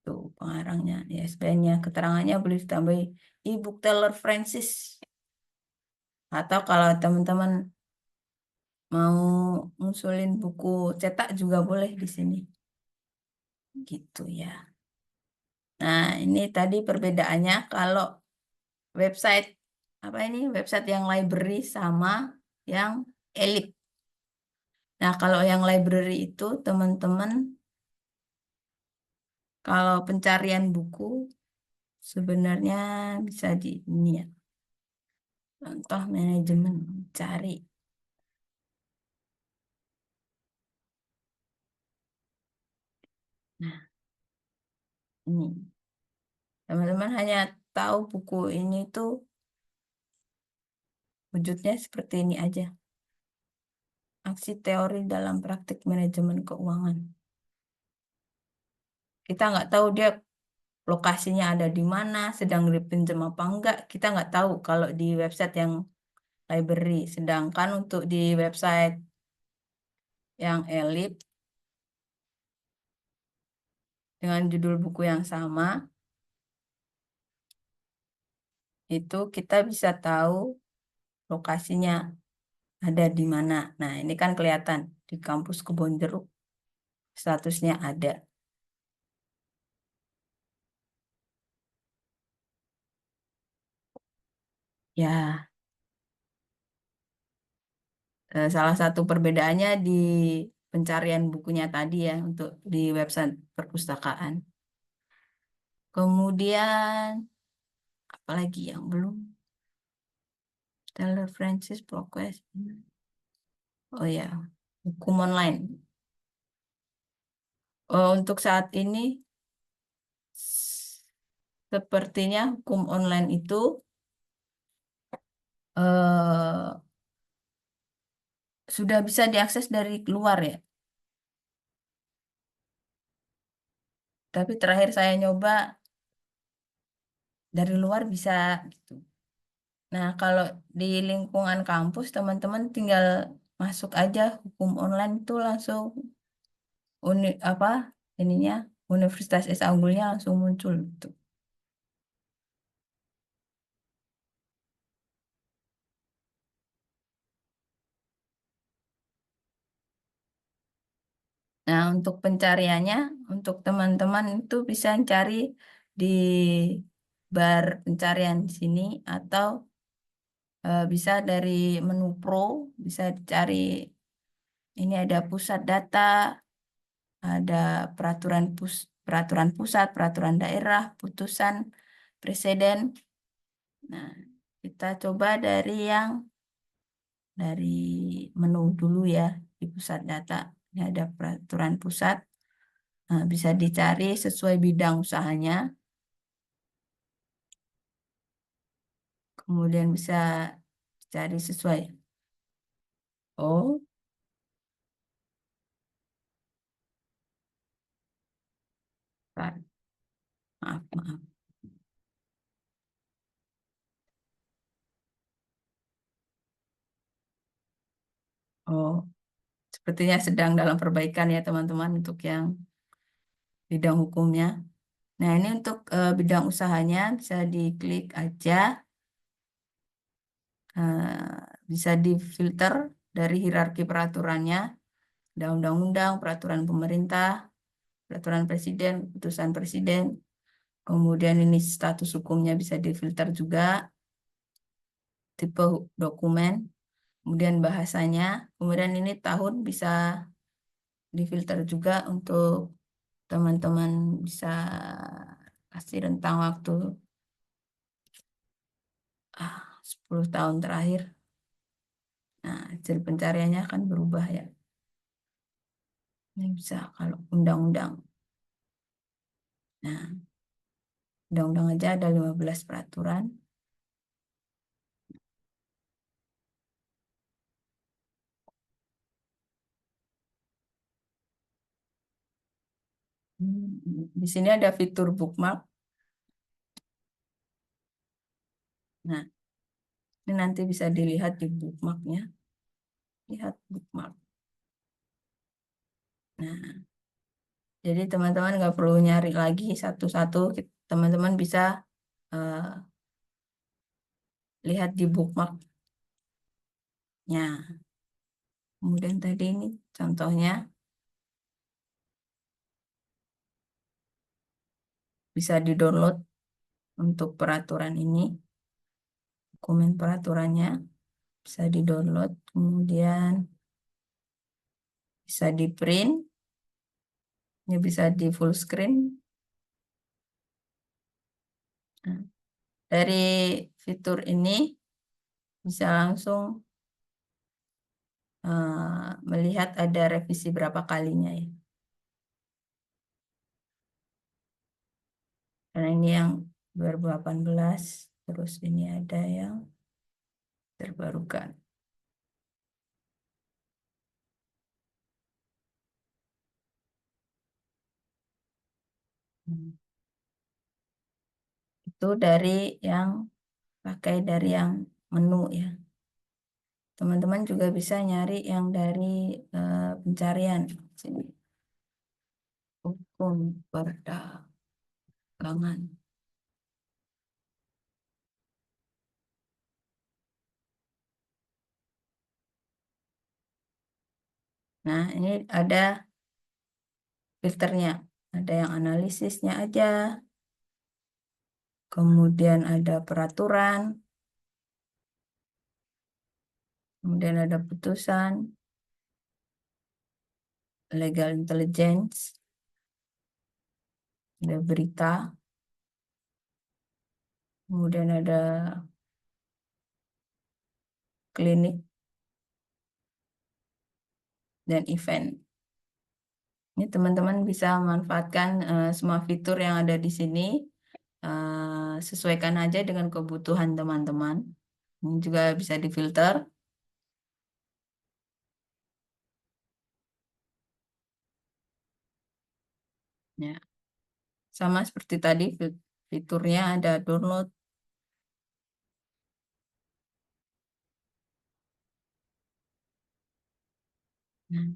Tuh, pengarangnya, ISBN-nya, keterangannya boleh ditambahi e-book Taylor Francis. Atau kalau teman-teman mau ngusulin buku cetak juga boleh di sini. Gitu ya. Nah, ini tadi perbedaannya kalau website apa ini? Website yang library sama yang elite. Nah, kalau yang library itu teman-teman kalau pencarian buku sebenarnya bisa di ini ya. Contoh manajemen cari. Nah, ini. Teman-teman hanya tahu buku ini tuh wujudnya seperti ini aja. Aksi teori dalam praktik manajemen keuangan. Kita nggak tahu dia lokasinya ada di mana, sedang dipinjam apa enggak. Kita nggak tahu kalau di website yang library. Sedangkan untuk di website yang elite dengan judul buku yang sama, itu kita bisa tahu lokasinya ada di mana. Nah, ini kan kelihatan di kampus Kebonjeruk statusnya ada. Ya, salah satu perbedaannya di pencarian bukunya tadi ya untuk di website perpustakaan. Kemudian apalagi yang belum? Taylor Francis ProQuest. Oh ya, hukum online. Oh, untuk saat ini sepertinya hukum online itu eh, sudah bisa diakses dari luar ya. Tapi terakhir saya nyoba dari luar bisa gitu. Nah, kalau di lingkungan kampus teman-teman tinggal masuk aja hukum online itu langsung apa ininya Universitas Esa Unggulnya langsung muncul gitu. Nah, untuk pencariannya, untuk teman-teman itu bisa cari di bar pencarian sini atau bisa dari menu Pro, bisa dicari. Ini ada pusat data, ada peraturan pusat, peraturan daerah, putusan presiden. Nah, kita coba dari menu dulu ya di pusat data. Ini ada peraturan pusat. Nah, bisa dicari sesuai bidang usahanya. Kemudian bisa cari sesuai. Oh, maaf, maaf. Oh, sepertinya sedang dalam perbaikan ya teman-teman untuk yang bidang hukumnya. Nah, ini untuk bidang usahanya bisa diklik aja. Bisa difilter dari hierarki peraturannya. Ada undang-undang, peraturan pemerintah, peraturan presiden, putusan presiden. Kemudian ini status hukumnya bisa difilter juga. Tipe dokumen. Kemudian bahasanya. Kemudian ini tahun bisa difilter juga untuk teman-teman bisa kasih rentang waktu 10 tahun terakhir. Nah, hasil pencariannya akan berubah ya. Ini bisa kalau undang-undang. Nah, undang-undang aja ada 15 peraturan. Di sini ada fitur bookmark. Nah, ini nanti bisa dilihat di bookmarknya. Lihat bookmark. Nah, jadi teman-teman nggak perlu nyari lagi satu-satu. Teman-teman bisa lihat di bookmarknya. Kemudian tadi ini contohnya bisa di-download untuk peraturan ini. Dokumen peraturannya bisa di-download, kemudian bisa di-print. Ini bisa di full screen. Nah, dari fitur ini bisa langsung melihat ada revisi berapa kalinya ya. Karena ini yang 2018, terus ini ada yang terbarukan. Itu dari yang pakai dari yang menu ya. Teman-teman juga bisa nyari yang dari pencarian. Sini. Hukum perdagangan. Nah, ini ada filternya. Ada yang analisisnya aja. Kemudian ada peraturan. Kemudian ada putusan. Legal intelligence. Ada berita. Kemudian ada klinik dan event. Ini teman-teman bisa memanfaatkan semua fitur yang ada di sini. Sesuaikan aja dengan kebutuhan teman-teman. Ini juga bisa difilter. Ya. Sama seperti tadi fiturnya ada download. Nah,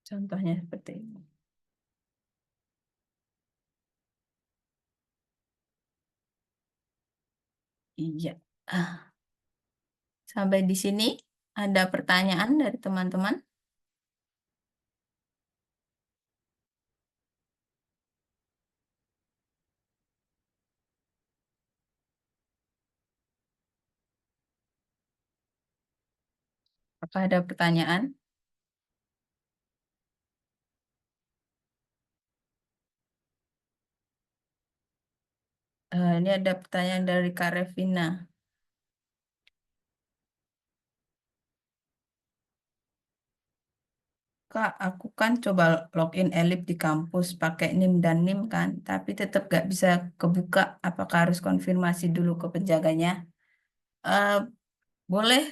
contohnya seperti ini. Iya. Sampai di sini ada pertanyaan dari teman-teman? Apakah ada pertanyaan? Ini ada pertanyaan dari Kak Revina. Kak, aku kan coba login Elip di kampus pakai NIM dan NIM kan, tapi tetap gak bisa kebuka. Apakah harus konfirmasi dulu ke penjaganya? Eh, Boleh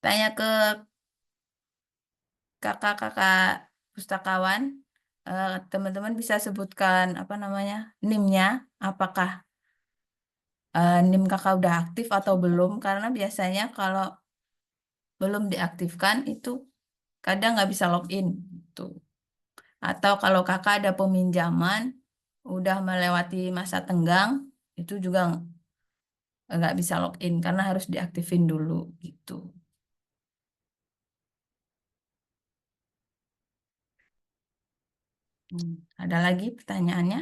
tanya ke kakak-kakak pustakawan. Teman-teman bisa sebutkan apa namanya NIM-nya, apakah NIM kakak udah aktif atau belum? Karena biasanya kalau belum diaktifkan itu kadang nggak bisa login gitu. Atau kalau kakak ada peminjaman udah melewati masa tenggang itu juga nggak bisa login karena harus diaktifin dulu gitu. Ada lagi pertanyaannya?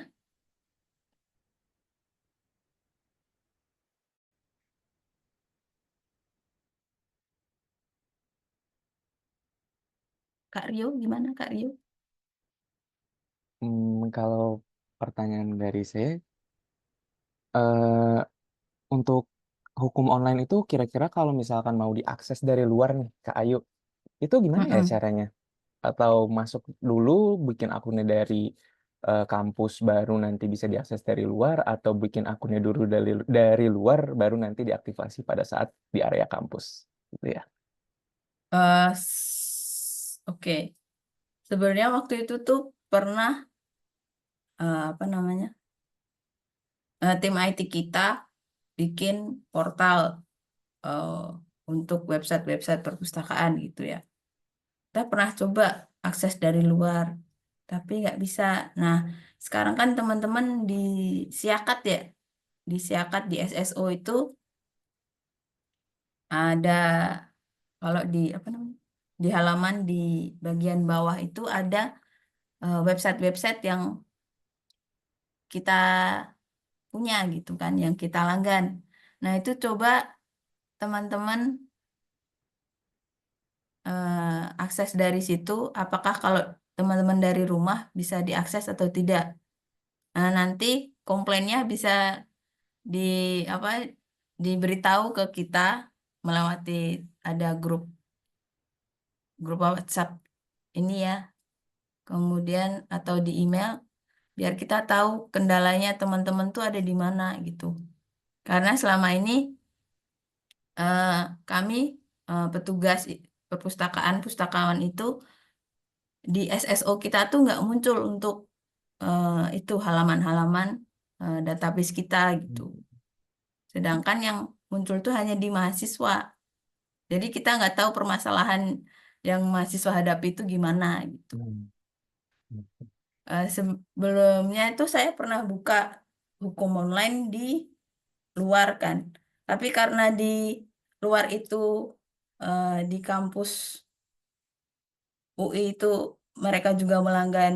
Kak Rio gimana Kak Rio? Kalau pertanyaan dari saya, eh, untuk hukum online itu kira-kira kalau misalkan mau diakses dari luar nih, Kak Ayu, itu gimana ya Mm-mm. caranya? Atau masuk dulu bikin akunnya dari kampus baru nanti bisa diakses dari luar, atau bikin akunnya dulu dari luar baru nanti diaktifasi pada saat di area kampus, gitu ya? Oke. Sebenarnya waktu itu tuh pernah apa namanya tim IT kita bikin portal eh, untuk website-website perpustakaan gitu ya. Kita pernah coba akses dari luar, tapi nggak bisa. Nah, sekarang kan teman-teman di Siakat ya, di Siakat di SSO itu ada kalau di apa namanya di halaman di bagian bawah itu ada website-website yang kita punya gitu kan, yang kita langgan. Nah, itu coba teman-teman akses dari situ, apakah kalau teman-teman dari rumah bisa diakses atau tidak. Nah, nanti komplainnya bisa di apa diberitahu ke kita melewati ada grup grup WhatsApp ini ya, kemudian atau di email biar kita tahu kendalanya teman-teman tuh ada di mana gitu. Karena selama ini eh, kami petugas perpustakaan pustakawan itu di SSO kita tuh nggak muncul untuk itu halaman-halaman database kita gitu. Sedangkan yang muncul tuh hanya di mahasiswa. Jadi kita nggak tahu permasalahan yang mahasiswa hadapi itu gimana gitu. Hmm. Sebelumnya itu saya pernah buka hukum online di luar kan. Tapi karena di luar itu di kampus UI itu mereka juga melanggan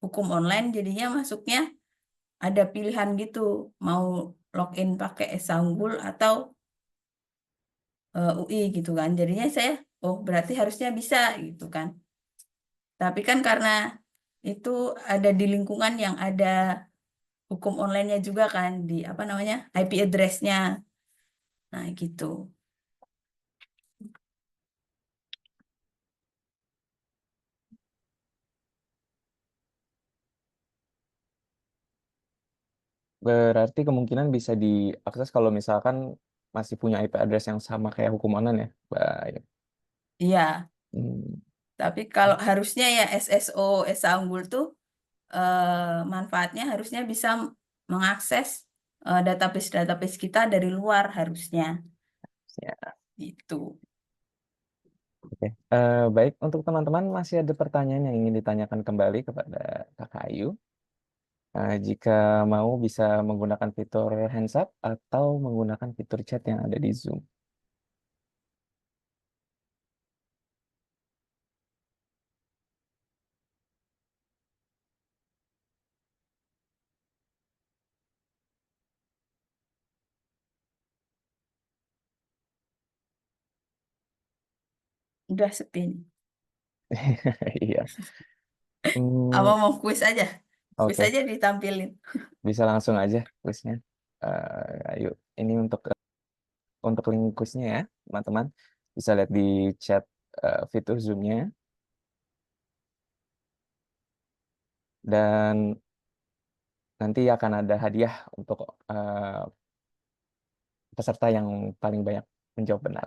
hukum online, jadinya masuknya ada pilihan gitu, mau login pakai Sanggul atau UI gitu kan. Jadinya saya, oh berarti harusnya bisa gitu kan. Tapi kan karena itu ada di lingkungan yang ada hukum online-nya juga kan, di apa namanya IP address-nya. Nah gitu. Berarti kemungkinan bisa diakses kalau misalkan masih punya IP address yang sama kayak hukum online ya, Baik. Iya, Hmm. tapi kalau harusnya ya SSO Esa Unggul tuh manfaatnya harusnya bisa mengakses database-database kita dari luar harusnya. Ya, Itu. oke. Baik, untuk teman-teman masih ada pertanyaan yang ingin ditanyakan kembali kepada Kakak Ayu. Jika mau bisa menggunakan fitur hands up atau menggunakan fitur chat yang ada di Zoom. Udah sepi nih. Iya. Apa Hmm, mau kuis aja? Kuis oke, aja ditampilin. bisa langsung aja kuisnya. Ayo, ini untuk link kuisnya ya, teman-teman. Bisa lihat di chat fitur Zoom-nya. Dan nanti akan ada hadiah untuk peserta yang paling banyak menjawab benar.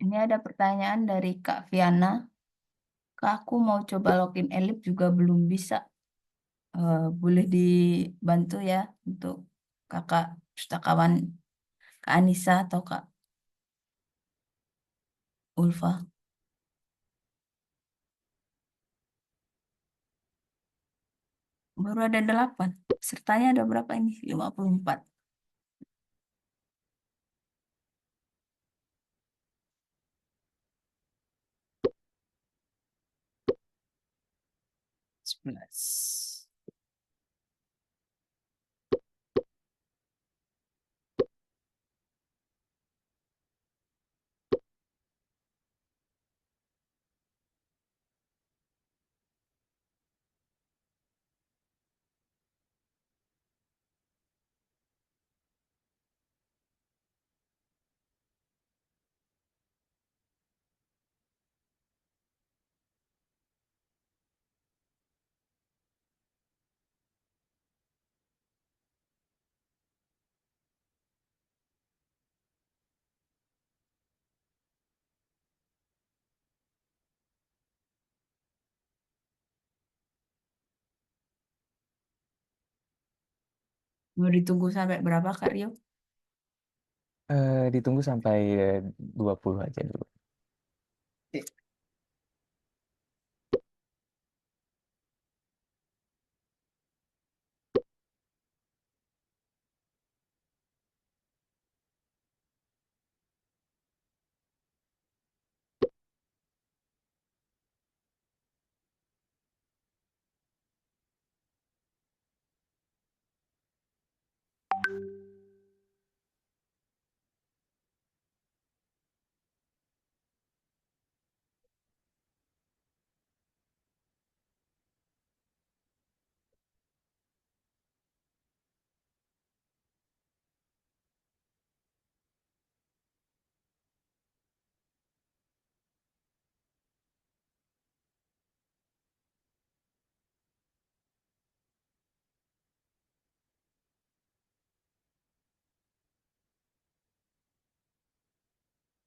Ini ada pertanyaan dari Kak Viana. Kak, aku mau coba login Elip juga belum bisa. Boleh dibantu ya untuk kakak pustakawan Kak Anissa atau Kak Ulfa. Baru ada 8. Pesertanya ada berapa ini? 54. Sebelas. Mau ditunggu sampai berapa Kak Rio? Ditunggu sampai 20 aja dulu.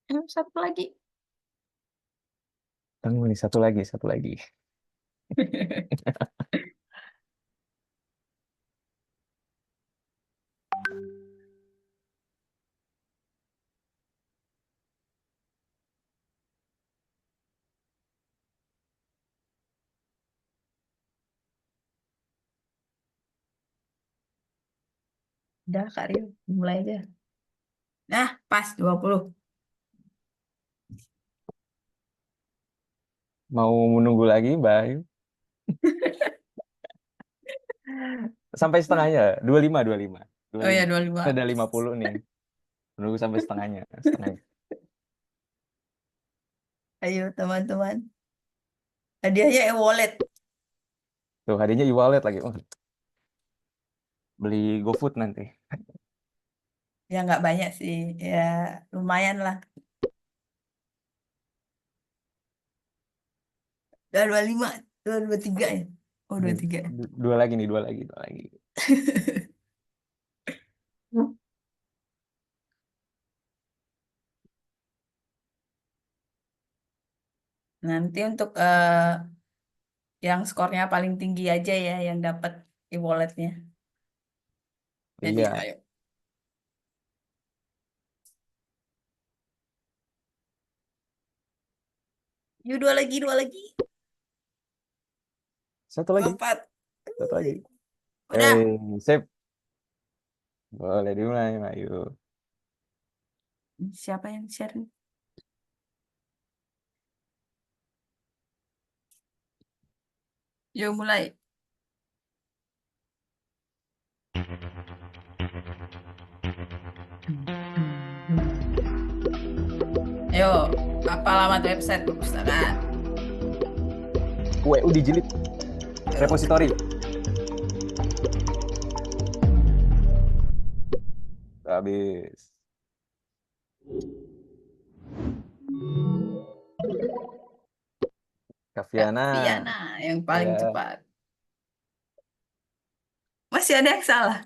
Satu lagi. Tunggu nih, satu lagi, satu lagi. Udah, Kak Rio, mulai aja. Nah, pas 20. Mau menunggu lagi, Mbak Ayu? Sampai setengahnya, 25, 25. Oh ya, 25. 25. Ada 50 nih. Menunggu sampai setengahnya. Setengahnya. Ayo, teman-teman. Hadiahnya e-wallet. Tuh, hadiahnya e-wallet lagi. Oh, beli GoFood nanti. Ya, nggak banyak sih. Ya, lumayan lah. Udah 25. 23 ya. Oh, 23. Dua lagi nih, dua lagi, dua lagi. Nanti untuk yang skornya paling tinggi aja ya yang dapat e-walletnya. Jadi Iya. ayo. Yuk, dua lagi, dua lagi. Satu lagi, Empat. satu lagi. Udah. Sip. Boleh dimulai, Ayu. Siapa yang share nih? Yuk, mulai. Ayo, apa alamat website perpustakaan? WU dijilid. Repositori. Habis. Kaviana. Viana yang paling Ya. cepat. Masih ada yang salah.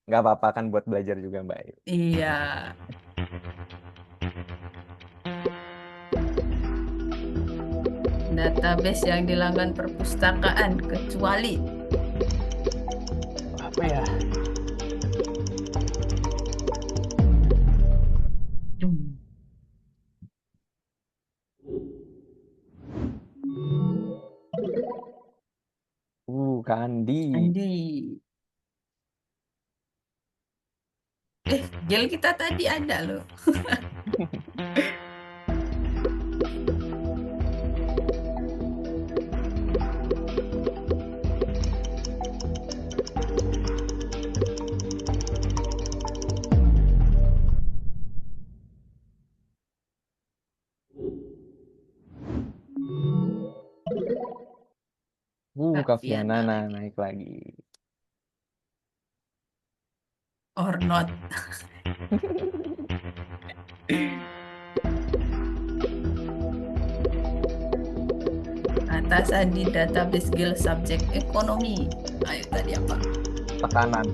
Nggak apa-apa kan buat belajar juga, Mbak Ayu. Iya. Database yang di laman perpustakaan kecuali Apa ya? Kandi. Andi. Gel kita tadi ada loh. Kaviana Kaviana lagi. naik lagi. Or not. Atasan di database Gil subjek ekonomi. Ayo tadi apa? Tekanan.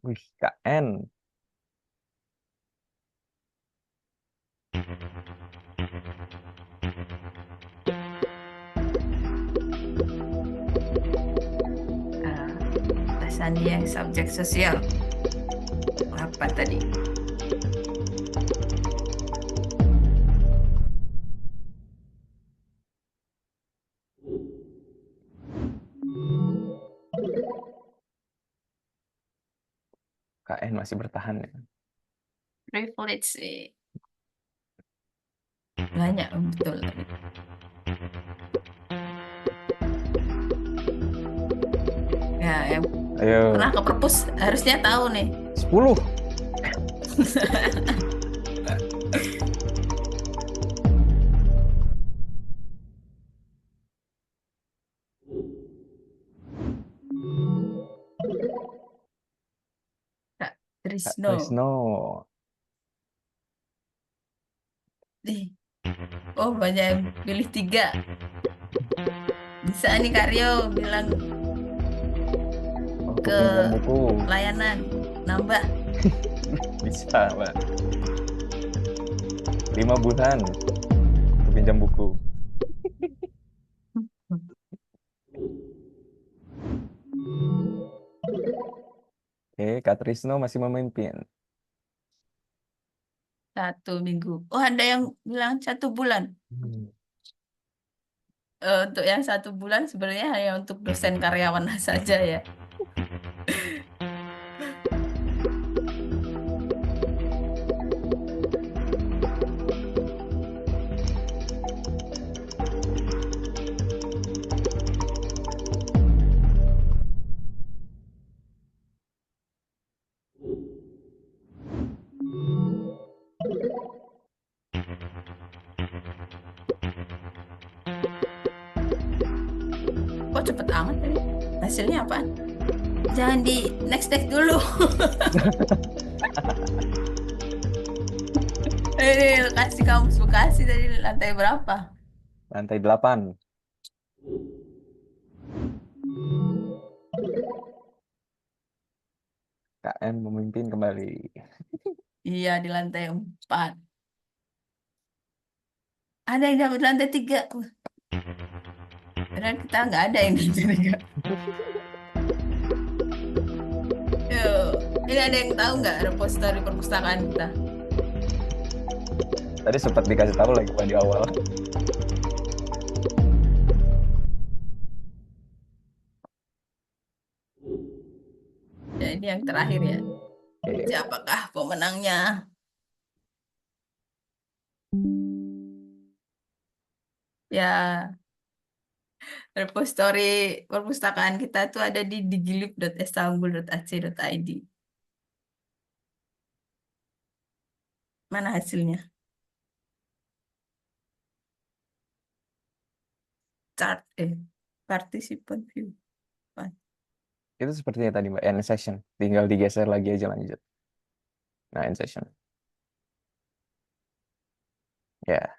Wih, KN. Atasan di yang subjek sosial. Apa tadi? KN masih bertahan ya. Privilege sih. Banyak betul tadi. Ya, yang Ayo. pernah ke perpus harusnya tahu nih. 10. Kak Kak Trisno. Trisno. Oh, banyak yang pilih 3. Bisa nih Kak Rio bilang Waktu ke pinjam buku layanan nambah. bisa, Mbak. 5 bulan waktu pinjam buku. Oke, Kak Trisno masih memimpin. 1 minggu. Oh, ada yang bilang 1 bulan. Hmm. Untuk yang 1 bulan sebenarnya hanya untuk dosen karyawan saja ya. Kok cepet amat tadi? Hasilnya apaan? Jangan di next next dulu. Ini lokasi kampus Bekasi tadi lantai berapa? Lantai 8. KM memimpin kembali. Iya, di lantai 4. Ada yang dapat lantai 3. Padahal kita nggak ada yang di lantai 3. Yuk. Ini ada yang tahu nggak repository perpustakaan kita? Tadi sempat dikasih tahu lagi Pak di awal. Ya, ini yang terakhir ya. Oke. Siapakah pemenangnya? Ya, repository perpustakaan kita tuh ada di digilib.istanbul.ac.id. Mana hasilnya? Chart, participant view. Itu sepertinya tadi Mbak, end session. Tinggal digeser lagi aja lanjut. Nah, end session. Ya,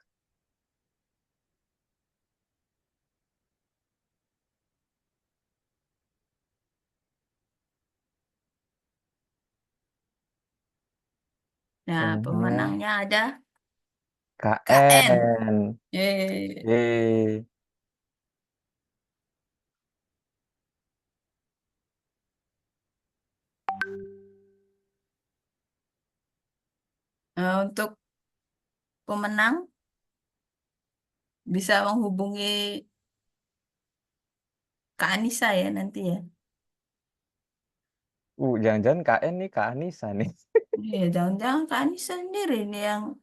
Nah, pemenangnya pemenangnya ada KN. KN. Yeay. Yeay. Untuk pemenang bisa menghubungi Kak Anissa ya nanti ya. Jangan-jangan KN nih Kak Anissa nih. Ya, jangan-jangan Kak Anissa sendiri nih yang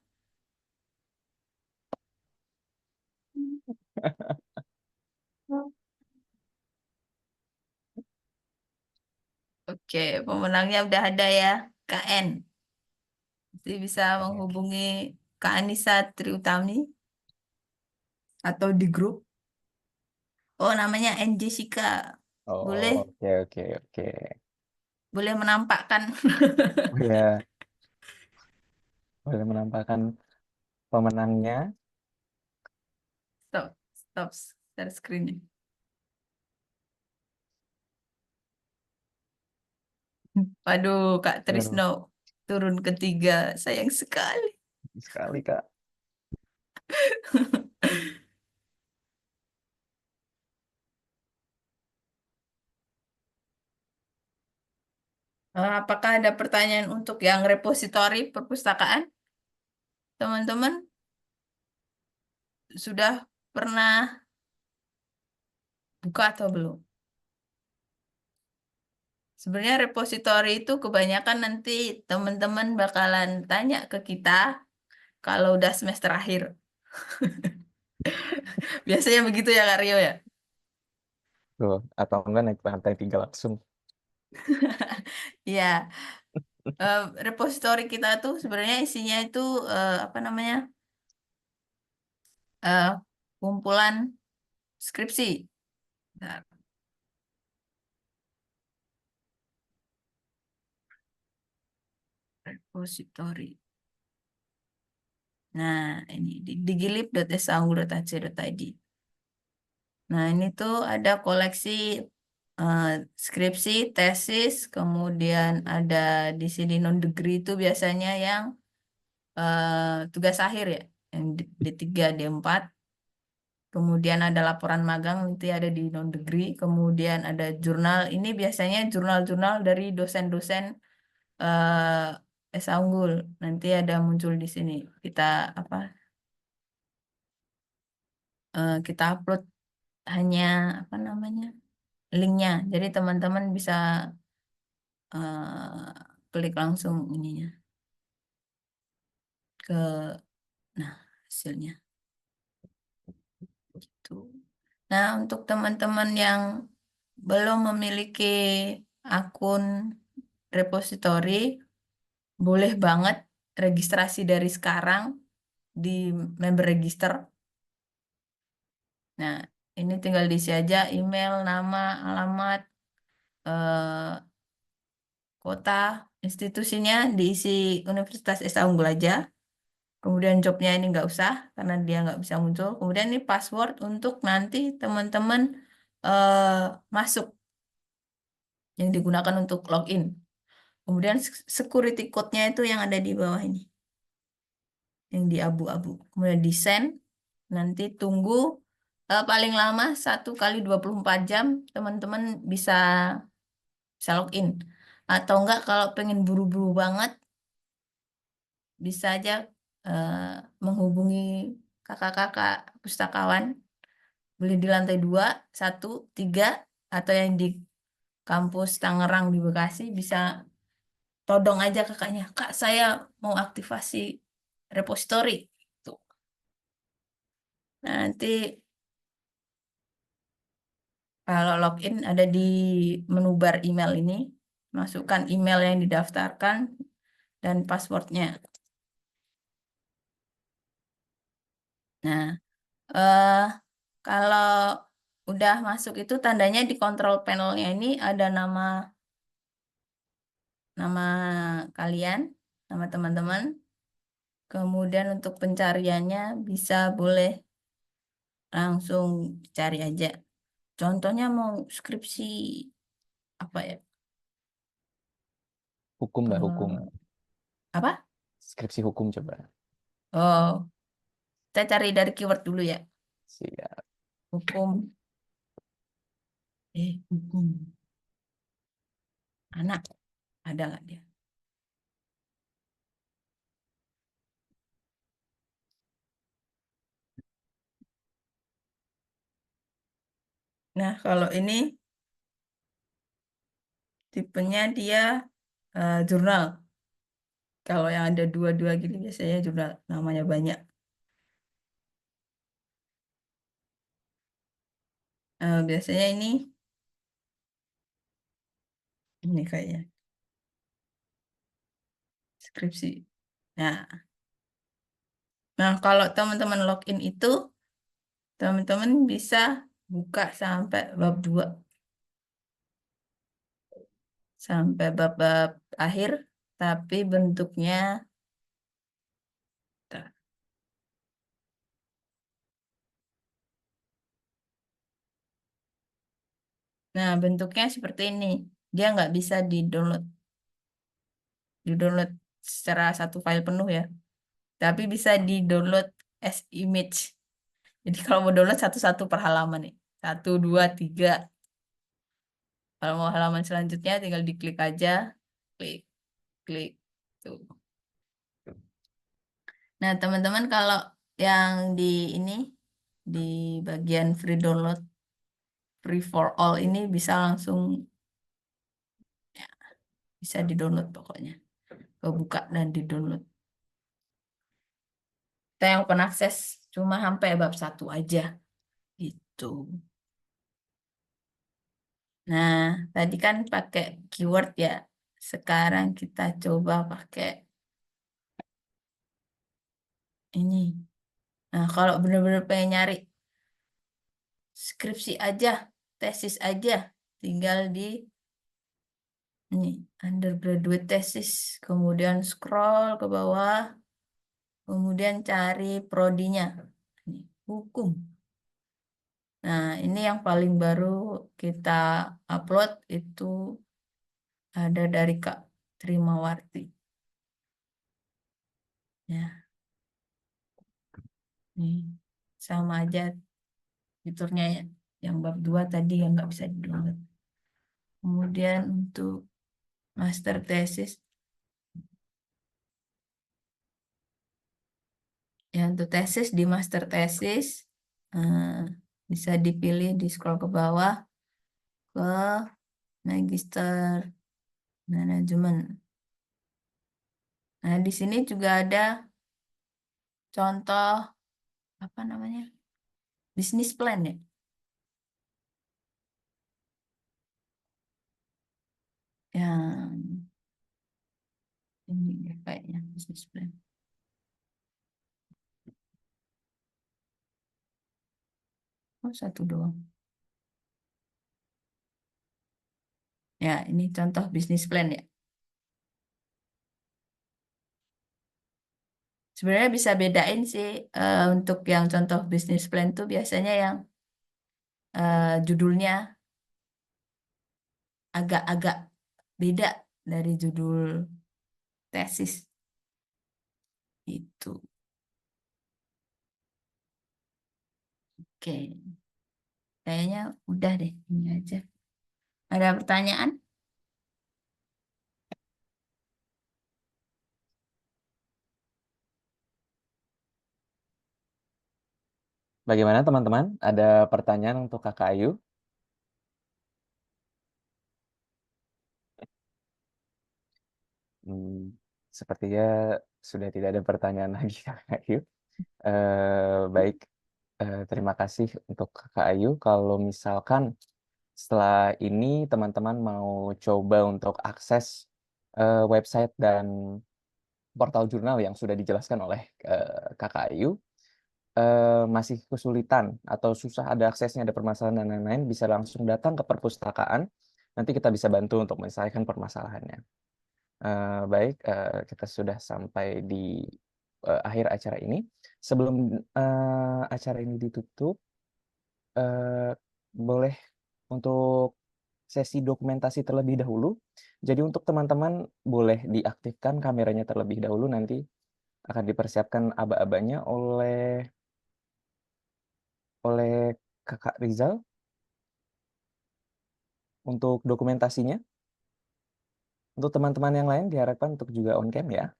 Oke, pemenangnya udah ada ya, KN. Jadi bisa menghubungi Kak Anissa Triutami atau di grup. Oh, namanya N Jessica. Boleh, Oh, oke oke oke. boleh menampakkan. Oh ya, boleh menampakkan pemenangnya. Stop, stop, share screen. Waduh, Kak Aduh, Trisno turun ketiga. Sayang sekali. sekali Kak. Apakah ada pertanyaan untuk yang repositori perpustakaan? Teman-teman sudah pernah buka atau belum? Sebenarnya repositori itu kebanyakan nanti teman-teman bakalan tanya ke kita kalau udah semester akhir. Biasanya begitu ya Kak Rio ya? Tuh, atau enggak naik lantai 3 langsung. Iya, repositori kita tuh sebenarnya isinya itu apa namanya? eh, kumpulan skripsi. Nah, repositori. Nah, ini di digilip.esaunggul.ac.id. Nah, ini tuh ada koleksi skripsi, tesis, kemudian ada di sini non-degree itu biasanya yang tugas akhir ya, yang D3, D4. Kemudian ada laporan magang, nanti ada di non-degree. Kemudian ada jurnal, ini biasanya jurnal-jurnal dari dosen-dosen Esa Unggul. Nanti ada muncul di sini. Kita apa? Kita upload hanya apa namanya? Linknya. Jadi teman-teman bisa klik langsung ininya ke nah hasilnya gitu. Nah, untuk teman-teman yang belum memiliki akun repositori, boleh banget registrasi dari sekarang di member register. Nah, ini tinggal diisi aja email, nama, alamat, kota, institusinya diisi Universitas Esa Unggul aja. Kemudian jobnya ini nggak usah karena dia nggak bisa muncul. Kemudian ini password untuk nanti teman-teman masuk yang digunakan untuk login. Kemudian security code-nya itu yang ada di bawah ini, yang di abu-abu. Kemudian di send, nanti tunggu paling lama 1 kali 24 jam teman-teman bisa login. Atau enggak kalau pengen buru-buru banget bisa aja menghubungi kakak-kakak pustakawan. Boleh di lantai 2, 1, 3, atau yang di kampus Tangerang di Bekasi bisa todong aja kakaknya. Kak, saya mau aktivasi repositori. Tuh. Nah, nanti kalau login ada di menu bar email ini. Masukkan email yang didaftarkan dan passwordnya. Nah, kalau udah masuk itu tandanya di control panelnya ini ada nama kalian, nama teman-teman. Kemudian untuk pencariannya bisa boleh langsung cari aja. Contohnya mau skripsi apa ya? Hukum, Mbak, hukum. Apa? Skripsi hukum coba. Oh, kita cari dari keyword dulu ya. Siap. Hukum. Hukum. Anak. Ada nggak dia? Nah, kalau ini tipenya dia jurnal. Kalau yang ada dua-dua gini biasanya jurnal. Namanya banyak. Biasanya ini kayaknya skripsi. Nah, kalau teman-teman login itu, teman-teman bisa buka sampai bab 2. Sampai bab-bab akhir, tapi bentuknya nah, bentuknya seperti ini. Dia nggak bisa di-download secara satu file penuh ya. Tapi bisa di-download as image. Jadi kalau mau download satu-satu per halaman nih. 1, 2, 3. Kalau mau halaman selanjutnya tinggal diklik aja. Klik, klik. Tuh. Nah, teman-teman kalau yang ini, di bagian free download, free for all ini bisa langsung, ya, bisa di-download pokoknya. Kebuka dan di-download. Kita yang open access cuma sampai bab 1 aja. Gitu. Nah, tadi kan pakai keyword ya. Sekarang kita coba pakai ini. Nah, kalau benar-benar pengen nyari skripsi aja, tesis aja, tinggal di ini undergraduate tesis. Kemudian scroll ke bawah. kemudian cari prodinya. Ini, hukum. Nah, ini yang paling baru kita upload itu ada dari Kak Trimawarti. Ya, nih sama aja fiturnya ya. Yang bab 2 tadi yang nggak bisa di-download. Kemudian untuk master thesis, ya untuk tesis di master thesis bisa dipilih di scroll ke bawah ke magister manajemen. Nah, di sini juga ada contoh apa namanya? Bisnis plan ya. Yang ini deh kayaknya bisnis plan. Oh, satu doang. Ya, ini contoh bisnis plan ya. Sebenarnya bisa bedain sih untuk yang contoh bisnis plan tuh biasanya yang judulnya agak-agak beda dari judul tesis itu. Oke, kayaknya udah deh ini aja. Ada pertanyaan? Bagaimana teman-teman? Ada pertanyaan untuk Kakak Ayu? Sepertinya sudah tidak ada pertanyaan lagi Kakak Ayu. Baik, terima kasih untuk Kakak Ayu. Kalau misalkan setelah ini teman-teman mau coba untuk akses website dan portal jurnal yang sudah dijelaskan oleh Kakak Ayu, masih kesulitan atau susah ada aksesnya, ada permasalahan dan lain-lain, bisa langsung datang ke perpustakaan. Nanti kita bisa bantu untuk menyelesaikan permasalahannya. Baik, kita sudah sampai di akhir acara ini. Sebelum acara ini ditutup, boleh untuk sesi dokumentasi terlebih dahulu. Jadi untuk teman-teman boleh diaktifkan kameranya terlebih dahulu, nanti akan dipersiapkan aba-abanya oleh Kakak Rizal untuk dokumentasinya. Untuk teman-teman yang lain diharapkan untuk juga on cam ya.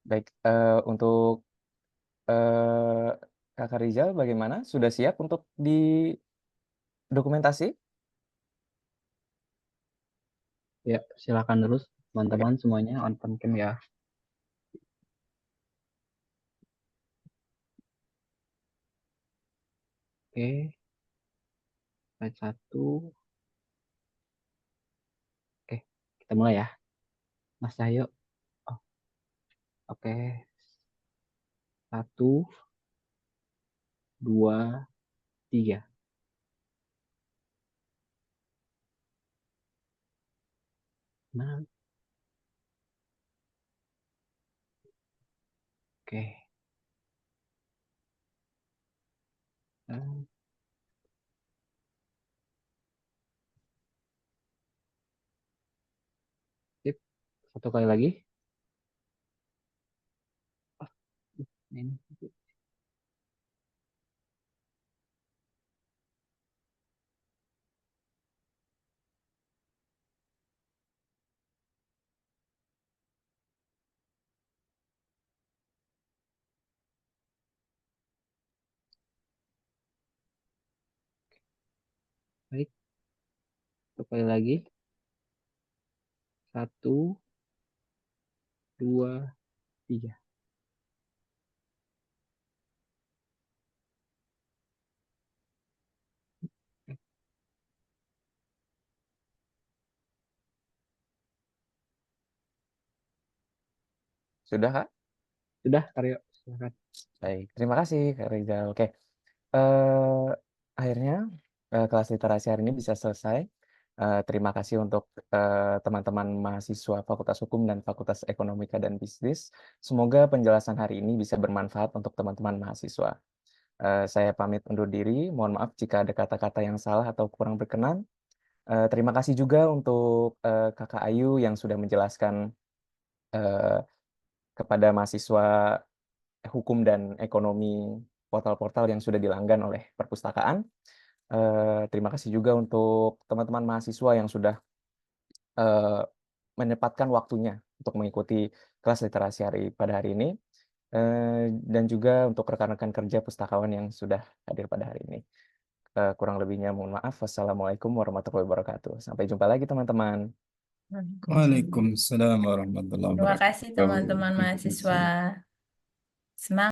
Baik, untuk Kakak Rizal bagaimana? Sudah siap untuk didokumentasi? Ya, silakan terus teman-teman semuanya on cam ya. Oke, slide 1. Oke, kita mulai ya. Mas Cahyo. Oh, oke. 1, 2, 3. Nah, oke. Sip. Satu kali lagi. Oh, ini. Baik. Satu kali lagi. 1, 2, 3. Sudah, Kak? Sudah, Karyo, silakan. Baik, terima kasih, Kak Rizal. Oke, eh, akhirnya kelas literasi hari ini bisa selesai. Terima kasih untuk teman-teman mahasiswa Fakultas Hukum dan Fakultas Ekonomika dan Bisnis. Semoga penjelasan hari ini bisa bermanfaat untuk teman-teman mahasiswa. Saya pamit undur diri. Mohon maaf jika ada kata-kata yang salah atau kurang berkenan. Terima kasih juga untuk Kakak Ayu yang sudah menjelaskan kepada mahasiswa hukum dan ekonomi portal-portal yang sudah dilanggan oleh perpustakaan. Terima kasih juga untuk teman-teman mahasiswa yang sudah menyempatkan waktunya untuk mengikuti kelas literasi pada hari ini. Dan juga untuk rekan-rekan kerja pustakawan yang sudah hadir pada hari ini. Kurang lebihnya mohon maaf. Wassalamualaikum warahmatullahi wabarakatuh. Sampai jumpa lagi teman-teman. Waalaikumsalam warahmatullahi Terima kasih wabarakatuh. teman-teman mahasiswa. Semangat.